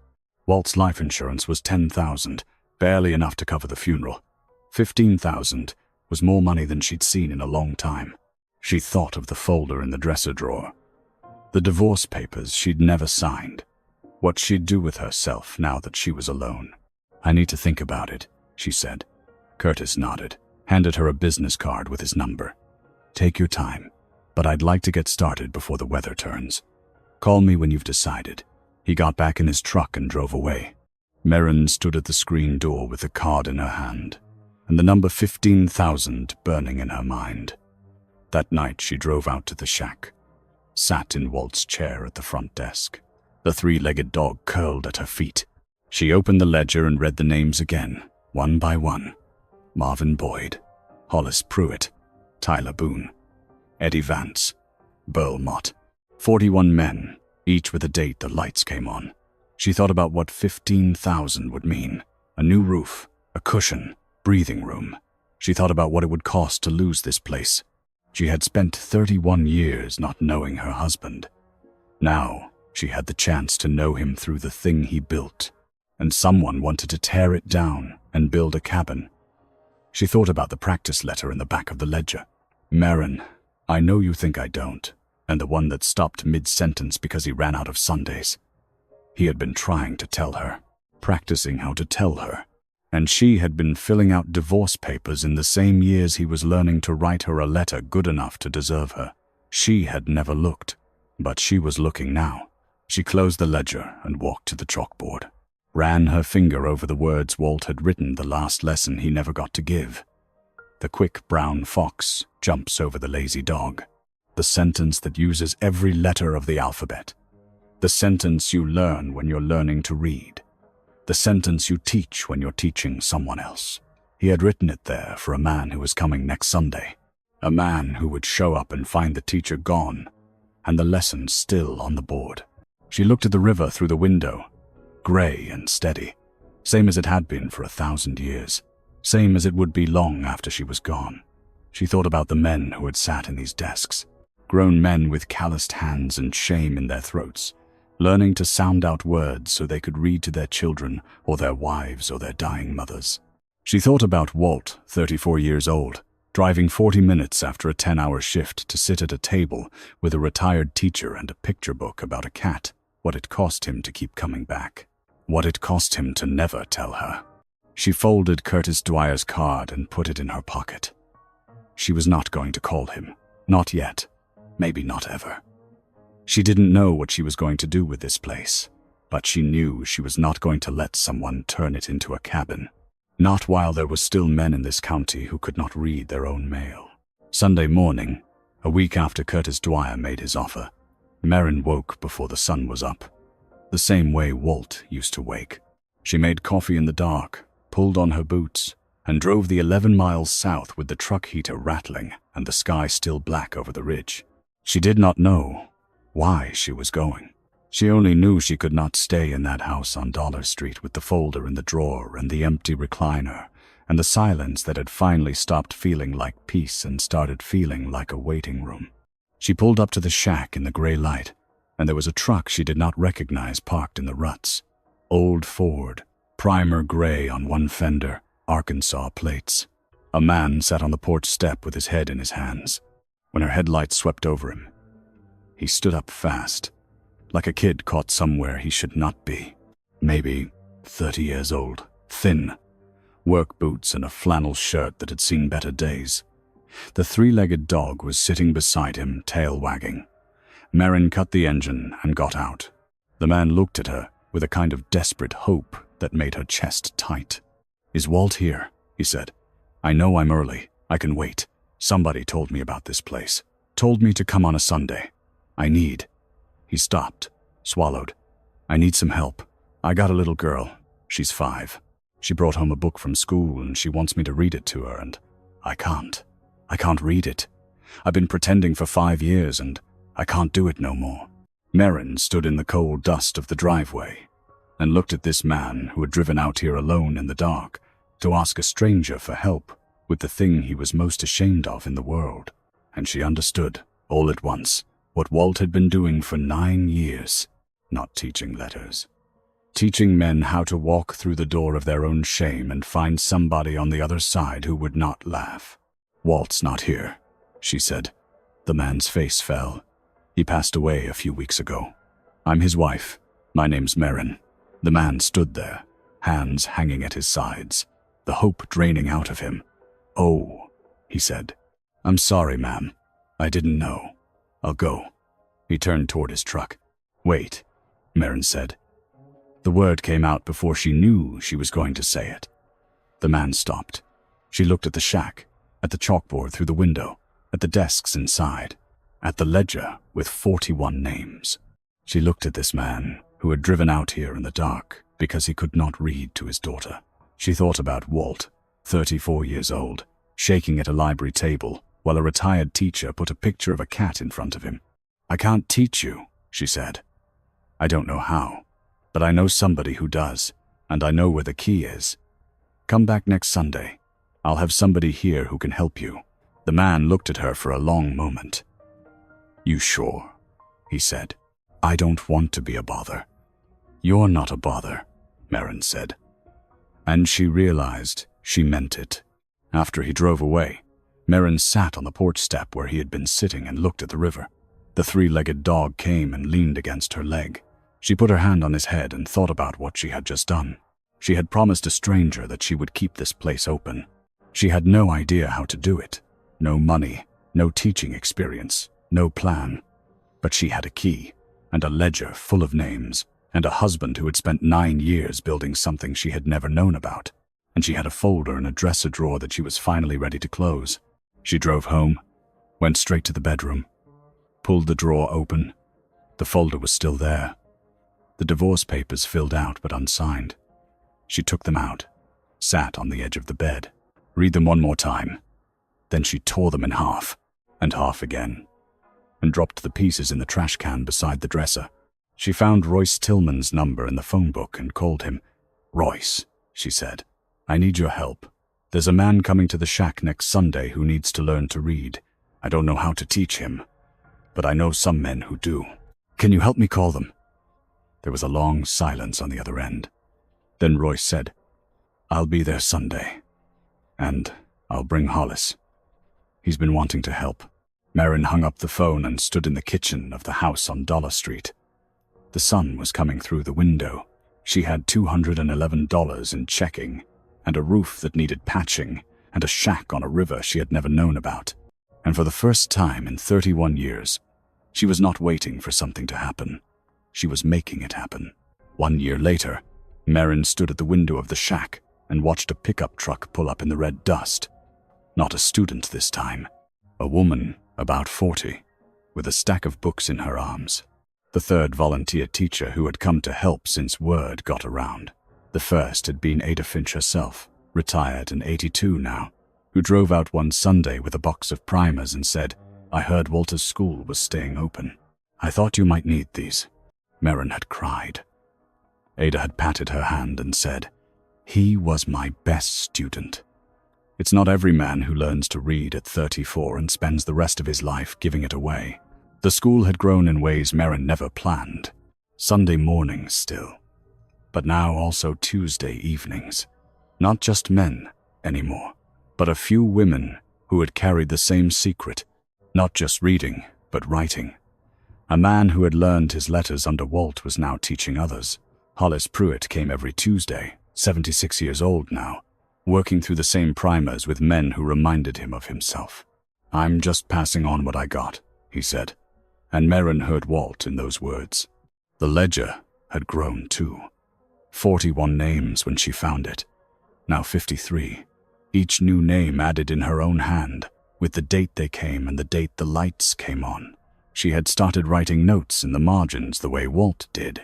Walt's life insurance was $10,000, barely enough to cover the funeral. 15,000 was more money than she'd seen in a long time. She thought of the folder in the dresser drawer. The divorce papers she'd never signed. What she'd do with herself now that she was alone. "I need to think about it," she said. Curtis nodded, handed her a business card with his number. "Take your time, but I'd like to get started before the weather turns. Call me when you've decided." He got back in his truck and drove away. Merrin stood at the screen door with the card in her hand, and the number 15,000 burning in her mind. That night she drove out to the shack, sat in Walt's chair at the front desk. The 3-legged dog curled at her feet. She opened the ledger and read the names again, one by one. Marvin Boyd, Hollis Pruitt, Tyler Boone, Eddie Vance, Burl Mott. 41 men, each with a date the lights came on. She thought about what 15,000 would mean. A new roof, a cushion, breathing room. She thought about what it would cost to lose this place. She had spent 31 years not knowing her husband. Now she had the chance to know him through the thing he built. And someone wanted to tear it down and build a cabin. She thought about the practice letter in the back of the ledger. "Merrin, I know you think I don't," and the one that stopped mid-sentence because he ran out of Sundays. He had been trying to tell her, practicing how to tell her, and she had been filling out divorce papers in the same years he was learning to write her a letter good enough to deserve her. She had never looked, but she was looking now. She closed the ledger and walked to the chalkboard. Ran her finger over the words Walt had written the last lesson he never got to give. The quick brown fox jumps over the lazy dog. The sentence that uses every letter of the alphabet. The sentence you learn when you're learning to read. The sentence you teach when you're teaching someone else. He had written it there for a man who was coming next Sunday. A man who would show up and find the teacher gone, and the lesson still on the board. She looked at the river through the window. Gray and steady, same as it had been for 1,000 years, same as it would be long after she was gone. She thought about the men who had sat in these desks, grown men with calloused hands and shame in their throats, learning to sound out words so they could read to their children or their wives or their dying mothers. She thought about Walt, 34 years old, driving 40 minutes after a 10-hour shift to sit at a table with a retired teacher and a picture book about a cat, what it cost him to keep coming back, what it cost him to never tell her. She folded Curtis Dwyer's card and put it in her pocket. She was not going to call him. Not yet. Maybe not ever. She didn't know what she was going to do with this place, but she knew she was not going to let someone turn it into a cabin. Not while there were still men in this county who could not read their own mail. Sunday morning, a week after Curtis Dwyer made his offer, Merrin woke before the sun was up, the same way Walt used to wake. She made coffee in the dark, pulled on her boots, and drove the 11 miles south with the truck heater rattling and the sky still black over the ridge. She did not know why she was going. She only knew she could not stay in that house on Dollar Street with the folder in the drawer and the empty recliner and the silence that had finally stopped feeling like peace and started feeling like a waiting room. She pulled up to the shack in the gray light, and there was a truck she did not recognize parked in the ruts. Old Ford, primer gray on one fender, Arkansas plates. A man sat on the porch step with his head in his hands. When her headlights swept over him, he stood up fast, like a kid caught somewhere he should not be. Maybe 30 years old, thin, work boots and a flannel shirt that had seen better days. The three-legged dog was sitting beside him, tail wagging. Merrin cut the engine and got out. The man looked at her with a kind of desperate hope that made her chest tight. "Is Walt here?" he said. "I know I'm early. I can wait. Somebody told me about this place. Told me to come on a Sunday. I need..." He stopped, swallowed. "I need some help. I got a little girl. She's 5. She brought home a book from school and she wants me to read it to her, and I can't. I can't read it. I've been pretending for 5 years and I can't do it no more." Merrin stood in the cold dust of the driveway and looked at this man who had driven out here alone in the dark to ask a stranger for help with the thing he was most ashamed of in the world. And she understood, all at once, what Walt had been doing for 9 years. Not teaching letters. Teaching men how to walk through the door of their own shame and find somebody on the other side who would not laugh. "Walt's not here," she said. The man's face fell. "He passed away a few weeks ago. I'm his wife. My name's Merrin." The man stood there, hands hanging at his sides, the hope draining out of him. "Oh," he said. "I'm sorry, ma'am. I didn't know. I'll go." He turned toward his truck. "Wait," Merrin said. The word came out before she knew she was going to say it. The man stopped. She looked at the shack, at the chalkboard through the window, at the desks inside, at the ledger with 41 names. She looked at this man who had driven out here in the dark because he could not read to his daughter. She thought about Walt, 34 years old, shaking at a library table while a retired teacher put a picture of a cat in front of him. "I can't teach you," she said. "I don't know how, but I know somebody who does, and I know where the key is. Come back next Sunday. I'll have somebody here who can help you." The man looked at her for a long moment. "You sure?" he said. "I don't want to be a bother." "You're not a bother," Merrin said. And she realized she meant it. After he drove away, Merrin sat on the porch step where he had been sitting and looked at the river. The three-legged dog came and leaned against her leg. She put her hand on his head and thought about what she had just done. She had promised a stranger that she would keep this place open. She had no idea how to do it. No money, no teaching experience, no plan. But she had a key, and a ledger full of names, and a husband who had spent 9 years building something she had never known about. And she had a folder in a dresser drawer that she was finally ready to close. She drove home, went straight to the bedroom, pulled the drawer open. The folder was still there. The divorce papers filled out but unsigned. She took them out, sat on the edge of the bed. Read them one more time. Then she tore them in half, and half again, and dropped the pieces in the trash can beside the dresser. She found Royce Tillman's number in the phone book and called him. "Royce," she said, "I need your help. There's a man coming to the shack next Sunday who needs to learn to read. I don't know how to teach him." but I know some men who do. Can you help me call them?" There was a long silence on the other end. Then Royce said, "I'll be there Sunday. And I'll bring Hollis. He's been wanting to help." Marin hung up the phone and stood in the kitchen of the house on Dollar Street. The sun was coming through the window. She had $211 in checking, and a roof that needed patching, and a shack on a river she had never known about. And for the first time in 31 years, she was not waiting for something to happen. She was making it happen. 1 year later, Marin stood at the window of the shack and watched a pickup truck pull up in the red dust. Not a student this time. A woman, about 40, with a stack of books in her arms. The third volunteer teacher who had come to help since word got around. The first had been Ada Finch herself, retired and 82 now, who drove out one Sunday with a box of primers and said, "I heard Walter's school was staying open. I thought you might need these." Marin had cried. Ada had patted her hand and said, "He was my best student." It's not every man who learns to read at 34 and spends the rest of his life giving it away. The school had grown in ways Marin never planned. Sunday mornings still, but now also Tuesday evenings. Not just men anymore, but a few women who had carried the same secret, not just reading, but writing. A man who had learned his letters under Walt was now teaching others. Hollis Pruitt came every Tuesday, 76 years old now, working through the same primers with men who reminded him of himself. "I'm just passing on what I got," he said, and Marin heard Walt in those words. The ledger had grown too. 41 names when she found it, now 53. Each new name added in her own hand, with the date they came and the date the lights came on. She had started writing notes in the margins the way Walt did.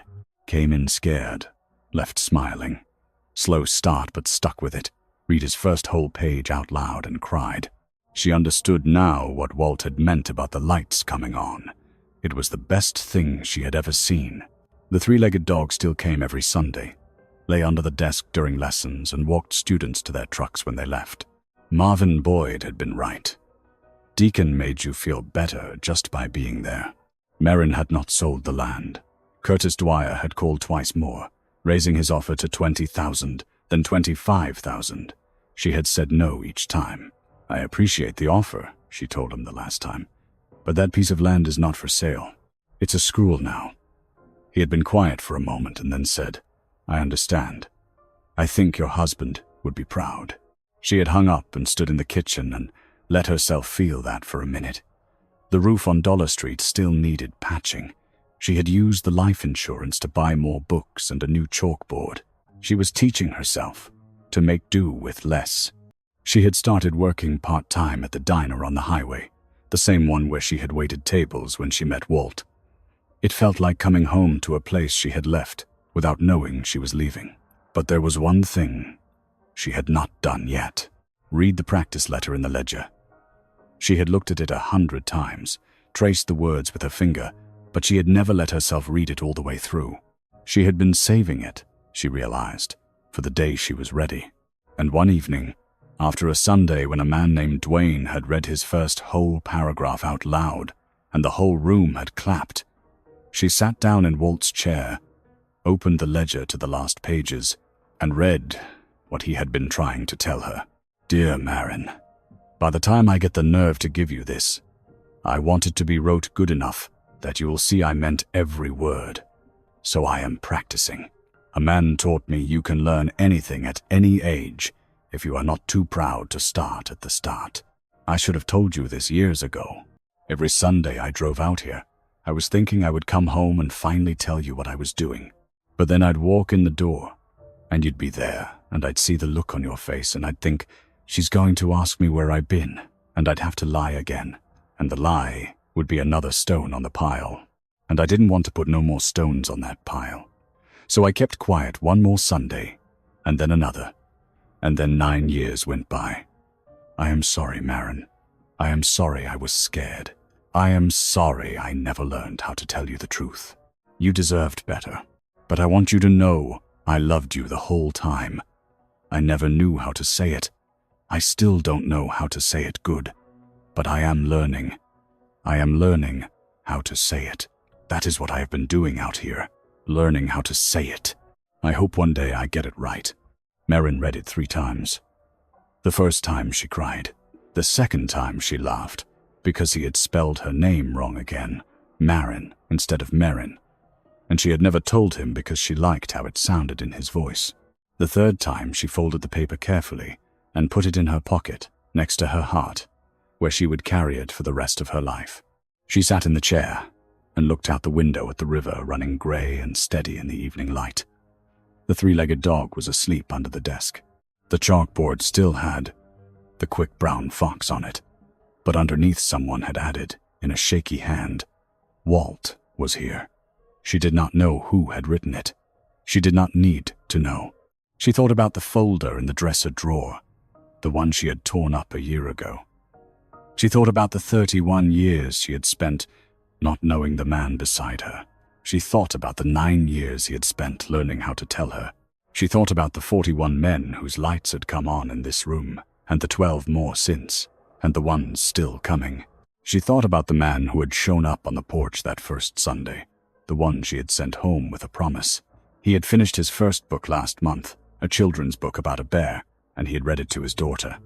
Came in scared, left smiling. Slow start, but stuck with it. Read his first whole page out loud and cried. She understood now what Walt had meant about the lights coming on. It was the best thing she had ever seen. The three-legged dog still came every Sunday, lay under the desk during lessons, and walked students to their trucks when they left. Marvin Boyd had been right. Deacon made you feel better just by being there. Marin had not sold the land. Curtis Dwyer had called twice more, raising his offer to $20,000, then $25,000. She had said no each time. "I appreciate the offer," she told him the last time, "but that piece of land is not for sale. It's a school now." He had been quiet for a moment and then said, "I understand. I think your husband would be proud." She had hung up and stood in the kitchen and let herself feel that for a minute. The roof on Dollar Street still needed patching. She had used the life insurance to buy more books and a new chalkboard. She was teaching herself to make do with less. She had started working part-time at the diner on the highway, the same one where she had waited tables when she met Walt. It felt like coming home to a place she had left without knowing she was leaving. But there was one thing she had not done yet. Read the practice letter in the ledger. She had looked at it 100 times, traced the words with her finger, but she had never let herself read it all the way through. She had been saving it, she realized, for the day she was ready. And one evening, after a Sunday when a man named Dwayne had read his first whole paragraph out loud, and the whole room had clapped, she sat down in Walt's chair, opened the ledger to the last pages, and read what he had been trying to tell her. "Dear Marin, by the time I get the nerve to give you this, I want it to be wrote good enough that you will see I meant every word. So I am practicing. A man taught me you can learn anything at any age if you are not too proud to start at the start. I should have told you this years ago. Every Sunday I drove out here, I was thinking I would come home and finally tell you what I was doing. But then I'd walk in the door, and you'd be there, and I'd see the look on your face, and I'd think, she's going to ask me where I've been, and I'd have to lie again, and the lie would be another stone on the pile. And I didn't want to put no more stones on that pile. So I kept quiet one more Sunday, and then another, and then 9 years went by. I am sorry, Marin. I am sorry I was scared. I am sorry I never learned how to tell you the truth. You deserved better. But I want you to know I loved you the whole time. I never knew how to say it. I still don't know how to say it good. But I am learning. I am learning how to say it. That is what I have been doing out here, learning how to say it. I hope one day I get it right. Merrin read it 3 times. The first time she cried. The second time she laughed, because he had spelled her name wrong again, Marin instead of Merrin. And she had never told him because she liked how it sounded in his voice. The third time she folded the paper carefully and put it in her pocket next to her heart, where she would carry it for the rest of her life. She sat in the chair and looked out the window at the river running grey and steady in the evening light. The 3-legged dog was asleep under the desk. The chalkboard still had the quick brown fox on it, but underneath someone had added, in a shaky hand, Walt was here. She did not know who had written it. She did not need to know. She thought about the folder in the dresser drawer, the one she had torn up a year ago. She thought about the 31 years she had spent not knowing the man beside her. She thought about the 9 years he had spent learning how to tell her. She thought about the 41 men whose lights had come on in this room, and the 12 more since, and the ones still coming. She thought about the man who had shown up on the porch that first Sunday, the one she had sent home with a promise. He had finished his first book last month, a children's book about a bear, and he had read it to his daughter.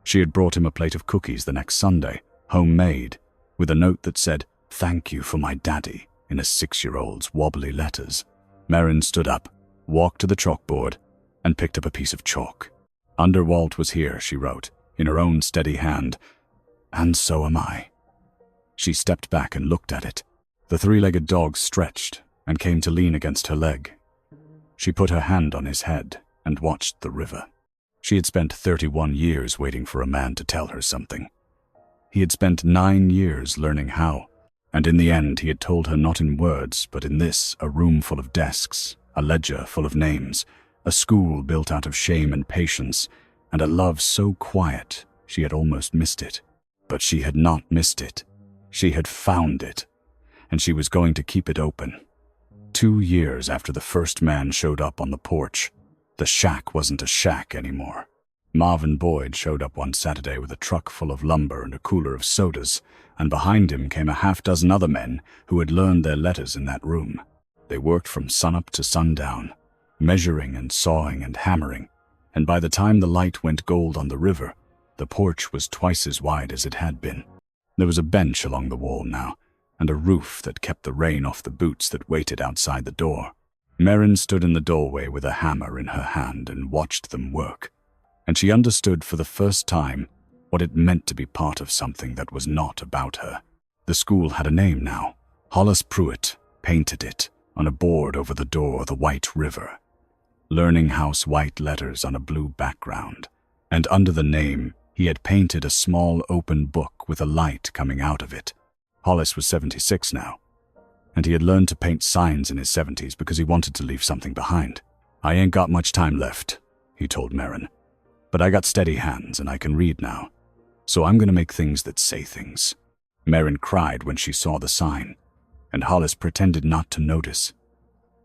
She had brought him a plate of cookies the next Sunday, homemade, with a note that said, "Thank you for my daddy," in a 6-year-old's wobbly letters. Merrin stood up, walked to the chalkboard, and picked up a piece of chalk. "Under Walt was here," she wrote, in her own steady hand, "and so am I." She stepped back and looked at it. The 3-legged dog stretched and came to lean against her leg. She put her hand on his head and watched the river. She had spent 31 years waiting for a man to tell her something. He had spent 9 years learning how, and in the end he had told her not in words, but in this, a room full of desks, a ledger full of names, a school built out of shame and patience, and a love so quiet she had almost missed it. But she had not missed it. She had found it, and she was going to keep it open. 2 years after the first man showed up on the porch, the shack wasn't a shack anymore. Marvin Boyd showed up one Saturday with a truck full of lumber and a cooler of sodas, and behind him came a half-dozen other men who had learned their letters in that room. They worked from sunup to sundown, measuring and sawing and hammering, and by the time the light went gold on the river, the porch was twice as wide as it had been. There was a bench along the wall now, and a roof that kept the rain off the boots that waited outside the door. Merrin stood in the doorway with a hammer in her hand and watched them work, and she understood for the first time what it meant to be part of something that was not about her. The school had a name now. Hollis Pruitt painted it on a board over the door, the White River. Learning House white letters on a blue background, and under the name he had painted a small open book with a light coming out of it. Hollis was 76 now, and he had learned to paint signs in his 70s because he wanted to leave something behind. "I ain't got much time left," he told Merrin, "but I got steady hands and I can read now, so I'm going to make things that say things." Merrin cried when she saw the sign, and Hollis pretended not to notice.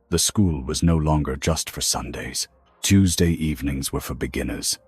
The school was no longer just for Sundays. Tuesday evenings were for beginners,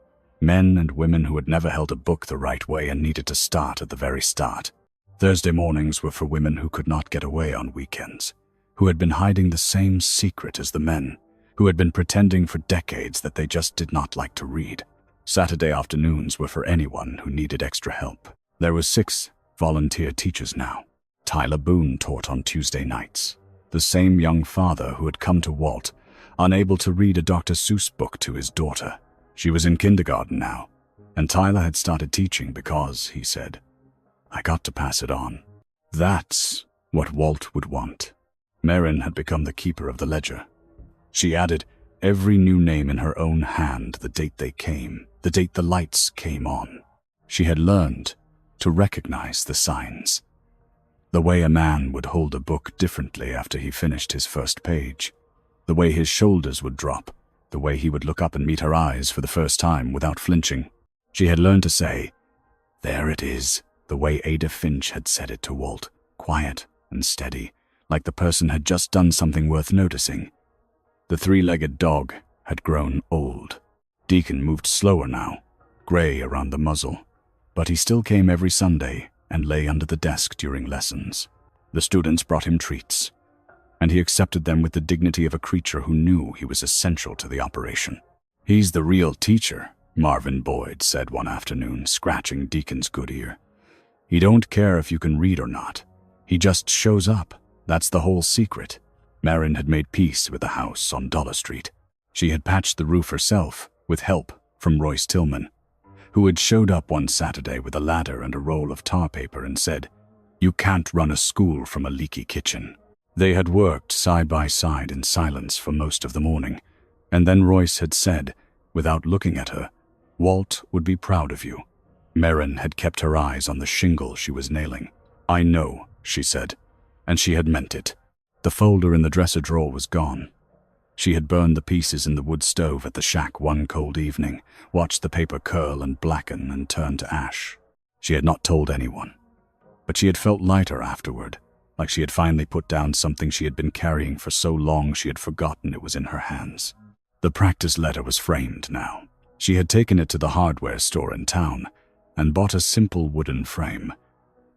men and women who had never held a book the right way and needed to start at the very start. Thursday mornings were for women who could not get away on weekends, who had been hiding the same secret as the men, who had been pretending for decades that they just did not like to read. Saturday afternoons were for anyone who needed extra help. There were 6 volunteer teachers now. Tyler Boone taught on Tuesday nights, the same young father who had come to Walt, unable to read a Dr. Seuss book to his daughter. She was in kindergarten now, and Tyler had started teaching because, he said, "I got to pass it on." That's what Walt would want. Merrin had become the keeper of the ledger. She added every new name in her own hand, the date they came, the date the lights came on. She had learned to recognize the signs. The way a man would hold a book differently after he finished his first page. The way his shoulders would drop. The way he would look up and meet her eyes for the first time without flinching. She had learned to say, "There it is," the way Ada Finch had said it to Walt, quiet and steady, like the person had just done something worth noticing. The 3-legged dog had grown old. Deacon moved slower now, gray around the muzzle, but he still came every Sunday and lay under the desk during lessons. The students brought him treats, and he accepted them with the dignity of a creature who knew he was essential to the operation. "He's the real teacher," Marvin Boyd said one afternoon, scratching Deacon's good ear. "He don't care if you can read or not. He just shows up. That's the whole secret." Marin had made peace with the house on Dollar Street. She had patched the roof herself, with help from Royce Tillman, who had showed up one Saturday with a ladder and a roll of tar paper and said, "You can't run a school from a leaky kitchen." They had worked side by side in silence for most of the morning, and then Royce had said, without looking at her, "Walt would be proud of you." Marin had kept her eyes on the shingle she was nailing. "I know," she said, and she had meant it. The folder in the dresser drawer was gone. She had burned the pieces in the wood stove at the shack one cold evening, watched the paper curl and blacken and turn to ash. She had not told anyone, but she had felt lighter afterward, like she had finally put down something she had been carrying for so long she had forgotten it was in her hands. The practice letter was framed now. She had taken it to the hardware store in town and bought a simple wooden frame,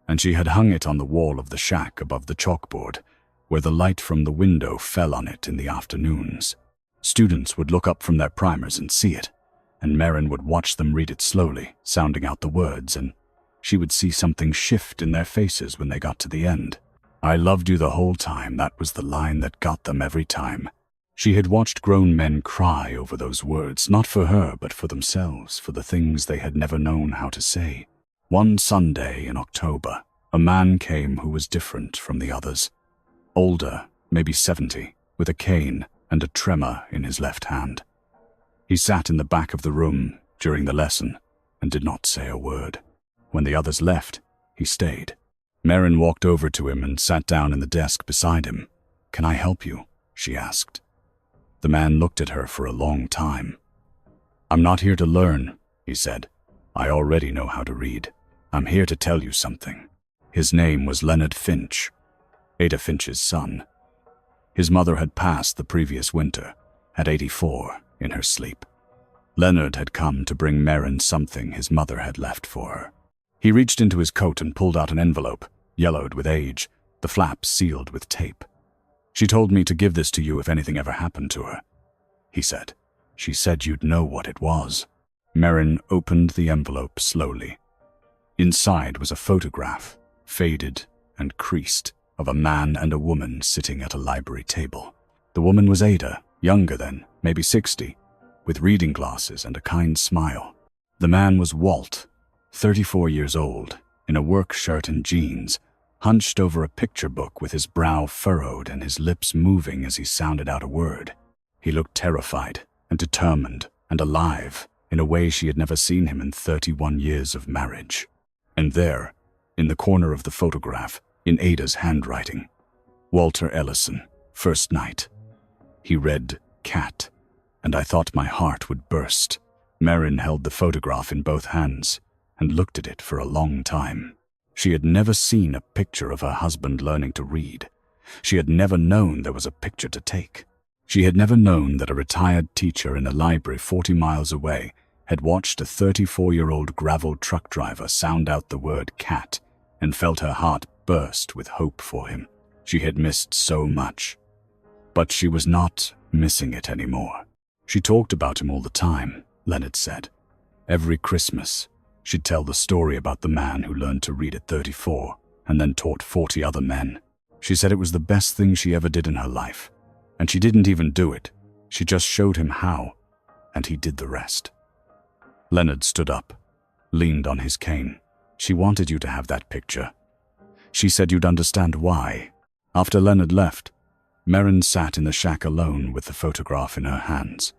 and she had hung it on the wall of the shack above the chalkboard, where the light from the window fell on it in the afternoons. Students would look up from their primers and see it, and Marin would watch them read it slowly, sounding out the words, and she would see something shift in their faces when they got to the end. "I loved you the whole time," that was the line that got them every time. She had watched grown men cry over those words, not for her, but for themselves, for the things they had never known how to say. One Sunday in October, a man came who was different from the others. Older, maybe 70, with a cane and a tremor in his left hand. He sat in the back of the room during the lesson and did not say a word. When the others left, he stayed. Marin walked over to him and sat down in the desk beside him. "Can I help you?" she asked. The man looked at her for a long time. "I'm not here to learn," he said. "I already know how to read. I'm here to tell you something." His name was Leonard Finch, Ada Finch's son. His mother had passed the previous winter, at 84, in her sleep. Leonard had come to bring Marin something his mother had left for her. He reached into his coat and pulled out an envelope, yellowed with age, the flaps sealed with tape. "She told me to give this to you if anything ever happened to her," he said. "She said you'd know what it was." Marin opened the envelope slowly. Inside was a photograph, faded and creased, of a man and a woman sitting at a library table. The woman was Ada, younger then, maybe 60, with reading glasses and a kind smile. The man was Walt, 34 years old, in a work shirt and jeans, hunched over a picture book with his brow furrowed and his lips moving as he sounded out a word. He looked terrified and determined and alive in a way she had never seen him in 31 years of marriage. And there, in the corner of the photograph, in Ada's handwriting, "Walter Ellison, first night." He read "cat," and I thought my heart would burst. Marin held the photograph in both hands and looked at it for a long time. She had never seen a picture of her husband learning to read. She had never known there was a picture to take. She had never known that a retired teacher in a library 40 miles away had watched a 34-year-old gravel truck driver sound out the word "cat" and felt her heart burst with hope for him. She had missed so much. But she was not missing it anymore. She talked about him all the time, Leonard said. Every Christmas, she'd tell the story about the man who learned to read at 34 and then taught 40 other men. She said it was the best thing she ever did in her life. And she didn't even do it. She just showed him how, and he did the rest. Leonard stood up, leaned on his cane. "She wanted you to have that picture. She said you'd understand why." After Leonard left, Marin sat in the shack alone with the photograph in her hands.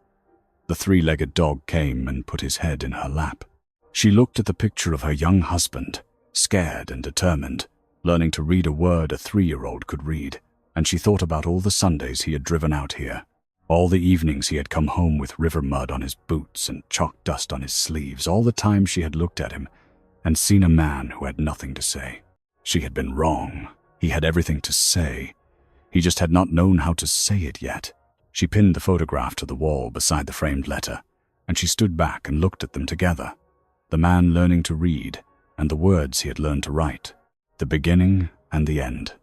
The three-legged dog came and put his head in her lap. She looked at the picture of her young husband, scared and determined, learning to read a word a 3-year-old could read, and she thought about all the Sundays he had driven out here, all the evenings he had come home with river mud on his boots and chalk dust on his sleeves, all the time she had looked at him and seen a man who had nothing to say. She had been wrong. He had everything to say. He just had not known how to say it yet. She pinned the photograph to the wall beside the framed letter, and she stood back and looked at them together. The man learning to read, and the words he had learned to write. The beginning and the end.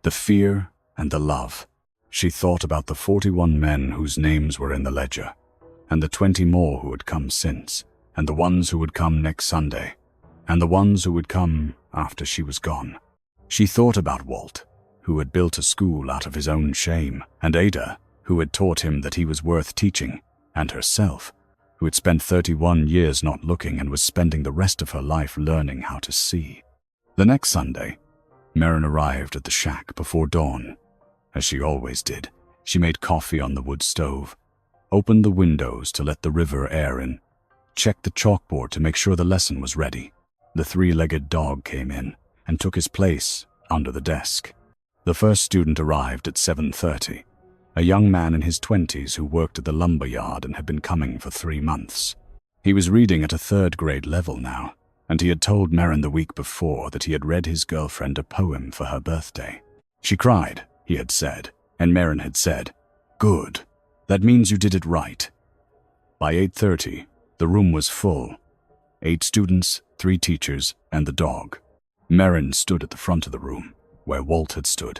the fear and the love. She thought about the 41 men whose names were in the ledger, and the 20 more who had come since, and the ones who would come next Sunday, and the ones who would come after she was gone. She thought about Walt, who had built a school out of his own shame, and Ada, who had taught him that he was worth teaching, and herself, who had spent 31 years not looking and was spending the rest of her life learning how to see. The next Sunday, Merrin arrived at the shack before dawn. As she always did, she made coffee on the wood stove, opened the windows to let the river air in, checked the chalkboard to make sure the lesson was ready. The three-legged dog came in and took his place under the desk. The first student arrived at 7:30, a young man in his 20s who worked at the lumber yard and had been coming for 3 months. He was reading at a third-grade level now, and he had told Merrin the week before that he had read his girlfriend a poem for her birthday. She cried, he had said, and Merrin had said, "Good, that means you did it right." By 8:30, the room was full. 8 students, 3 teachers, and the dog. Merrin stood at the front of the room, where Walt had stood,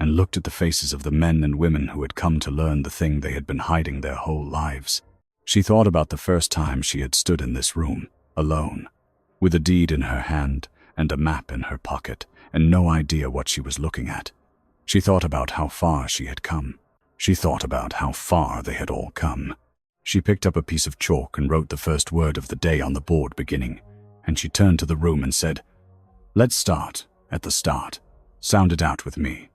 and looked at the faces of the men and women who had come to learn the thing they had been hiding their whole lives. She thought about the first time she had stood in this room, alone, with a deed in her hand and a map in her pocket, and no idea what she was looking at. She thought about how far she had come. She thought about how far they had all come. She picked up a piece of chalk and wrote the first word of the day on the board, beginning, and she turned to the room and said, "Let's start at the start. Sound it out with me.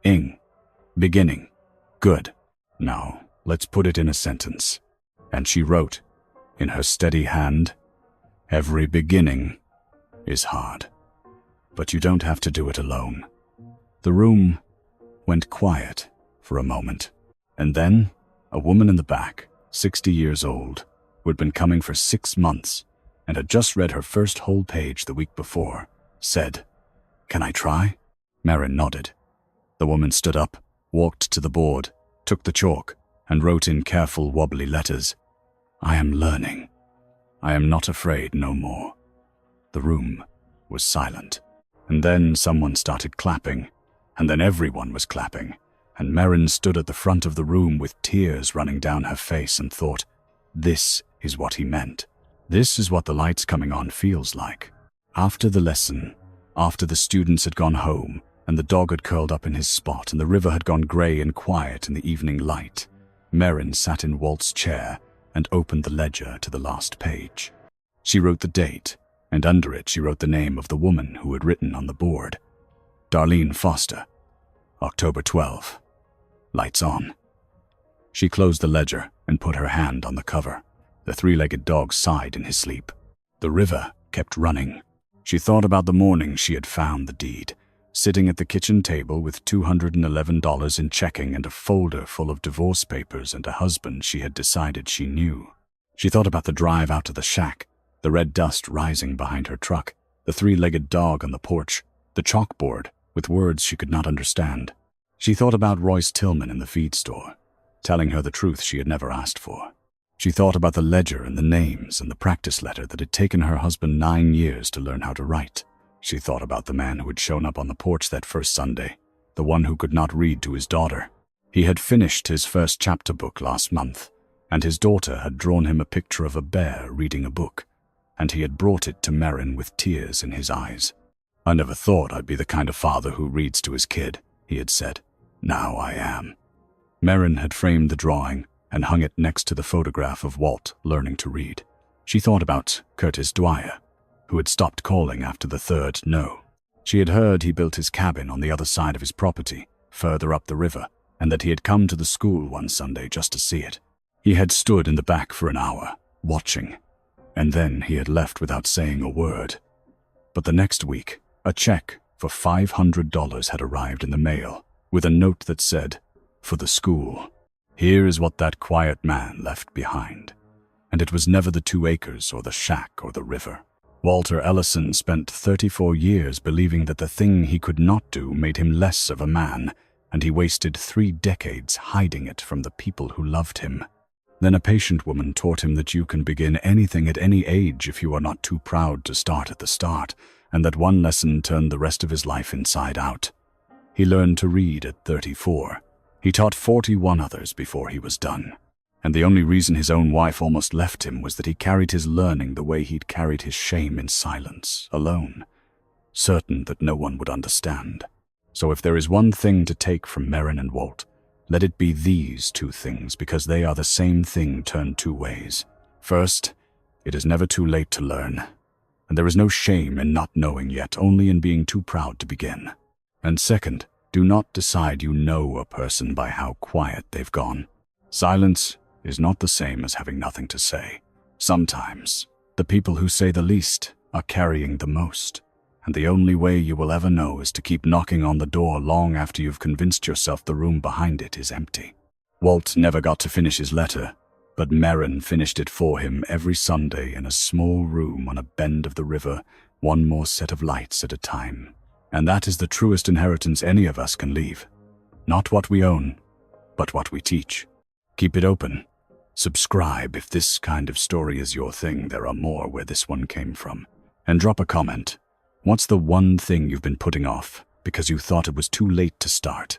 Ing. Beginning. Good. Now, let's put it in a sentence." And she wrote, in her steady hand, "Every beginning is hard, but you don't have to do it alone." The room went quiet for a moment, and then a woman in the back, 60 years old, who had been coming for 6 months and had just read her first whole page the week before, said, "Can I try?" Merrin nodded. The woman stood up, walked to the board, took the chalk, and wrote in careful, wobbly letters, "I am learning. I am not afraid no more." The room was silent, and then someone started clapping, and then everyone was clapping, and Merrin stood at the front of the room with tears running down her face and thought, this is what he meant. This is what the lights coming on feels like. After the lesson, after the students had gone home, and the dog had curled up in his spot, and the river had gone grey and quiet in the evening light, Merrin sat in Walt's chair and opened the ledger to the last page. She wrote the date, and under it she wrote the name of the woman who had written on the board. Darlene Foster, October 12. Lights on. She closed the ledger and put her hand on the cover. The three-legged dog sighed in his sleep. The river kept running. She thought about the morning she had found the deed, sitting at the kitchen table with $211 in checking and a folder full of divorce papers and a husband she had decided she knew. She thought about the drive out to the shack, the red dust rising behind her truck, the three-legged dog on the porch, the chalkboard with words she could not understand. She thought about Royce Tillman in the feed store, telling her the truth she had never asked for. She thought about the ledger and the names and the practice letter that had taken her husband 9 years to learn how to write. She thought about the man who had shown up on the porch that first Sunday, the one who could not read to his daughter. He had finished his first chapter book last month, and his daughter had drawn him a picture of a bear reading a book, and he had brought it to Merrin with tears in his eyes. "I never thought I'd be the kind of father who reads to his kid," he had said. "Now I am." Merrin had framed the drawing and hung it next to the photograph of Walt learning to read. She thought about Curtis Dwyer, who had stopped calling after the third no. She had heard he built his cabin on the other side of his property, further up the river, and that he had come to the school one Sunday just to see it. He had stood in the back for an hour, watching, and then he had left without saying a word. But the next week, a check for $500 had arrived in the mail, with a note that said, "For the school. Here is what that quiet man left behind." And it was never the 2 acres or the shack or the river. Walter Ellison spent 34 years believing that the thing he could not do made him less of a man, and he wasted 3 decades hiding it from the people who loved him. Then a patient woman taught him that you can begin anything at any age if you are not too proud to start at the start, and that one lesson turned the rest of his life inside out. He learned to read at 34. He taught 41 others before he was done. And the only reason his own wife almost left him was that he carried his learning the way he'd carried his shame, in silence, alone, certain that no one would understand. So if there is one thing to take from Merrin and Walt, let it be these two things, because they are the same thing turned two ways. First, it is never too late to learn, and there is no shame in not knowing yet, only in being too proud to begin. And second, do not decide you know a person by how quiet they've gone. Silence is not the same as having nothing to say. Sometimes, the people who say the least are carrying the most, and the only way you will ever know is to keep knocking on the door long after you've convinced yourself the room behind it is empty. Walt never got to finish his letter, but Merrin finished it for him every Sunday in a small room on a bend of the river, one more set of lights at a time. And that is the truest inheritance any of us can leave. Not what we own, but what we teach. Keep it open. Subscribe if this kind of story is your thing. There are more where this one came from. And drop a comment. What's the one thing you've been putting off because you thought it was too late to start?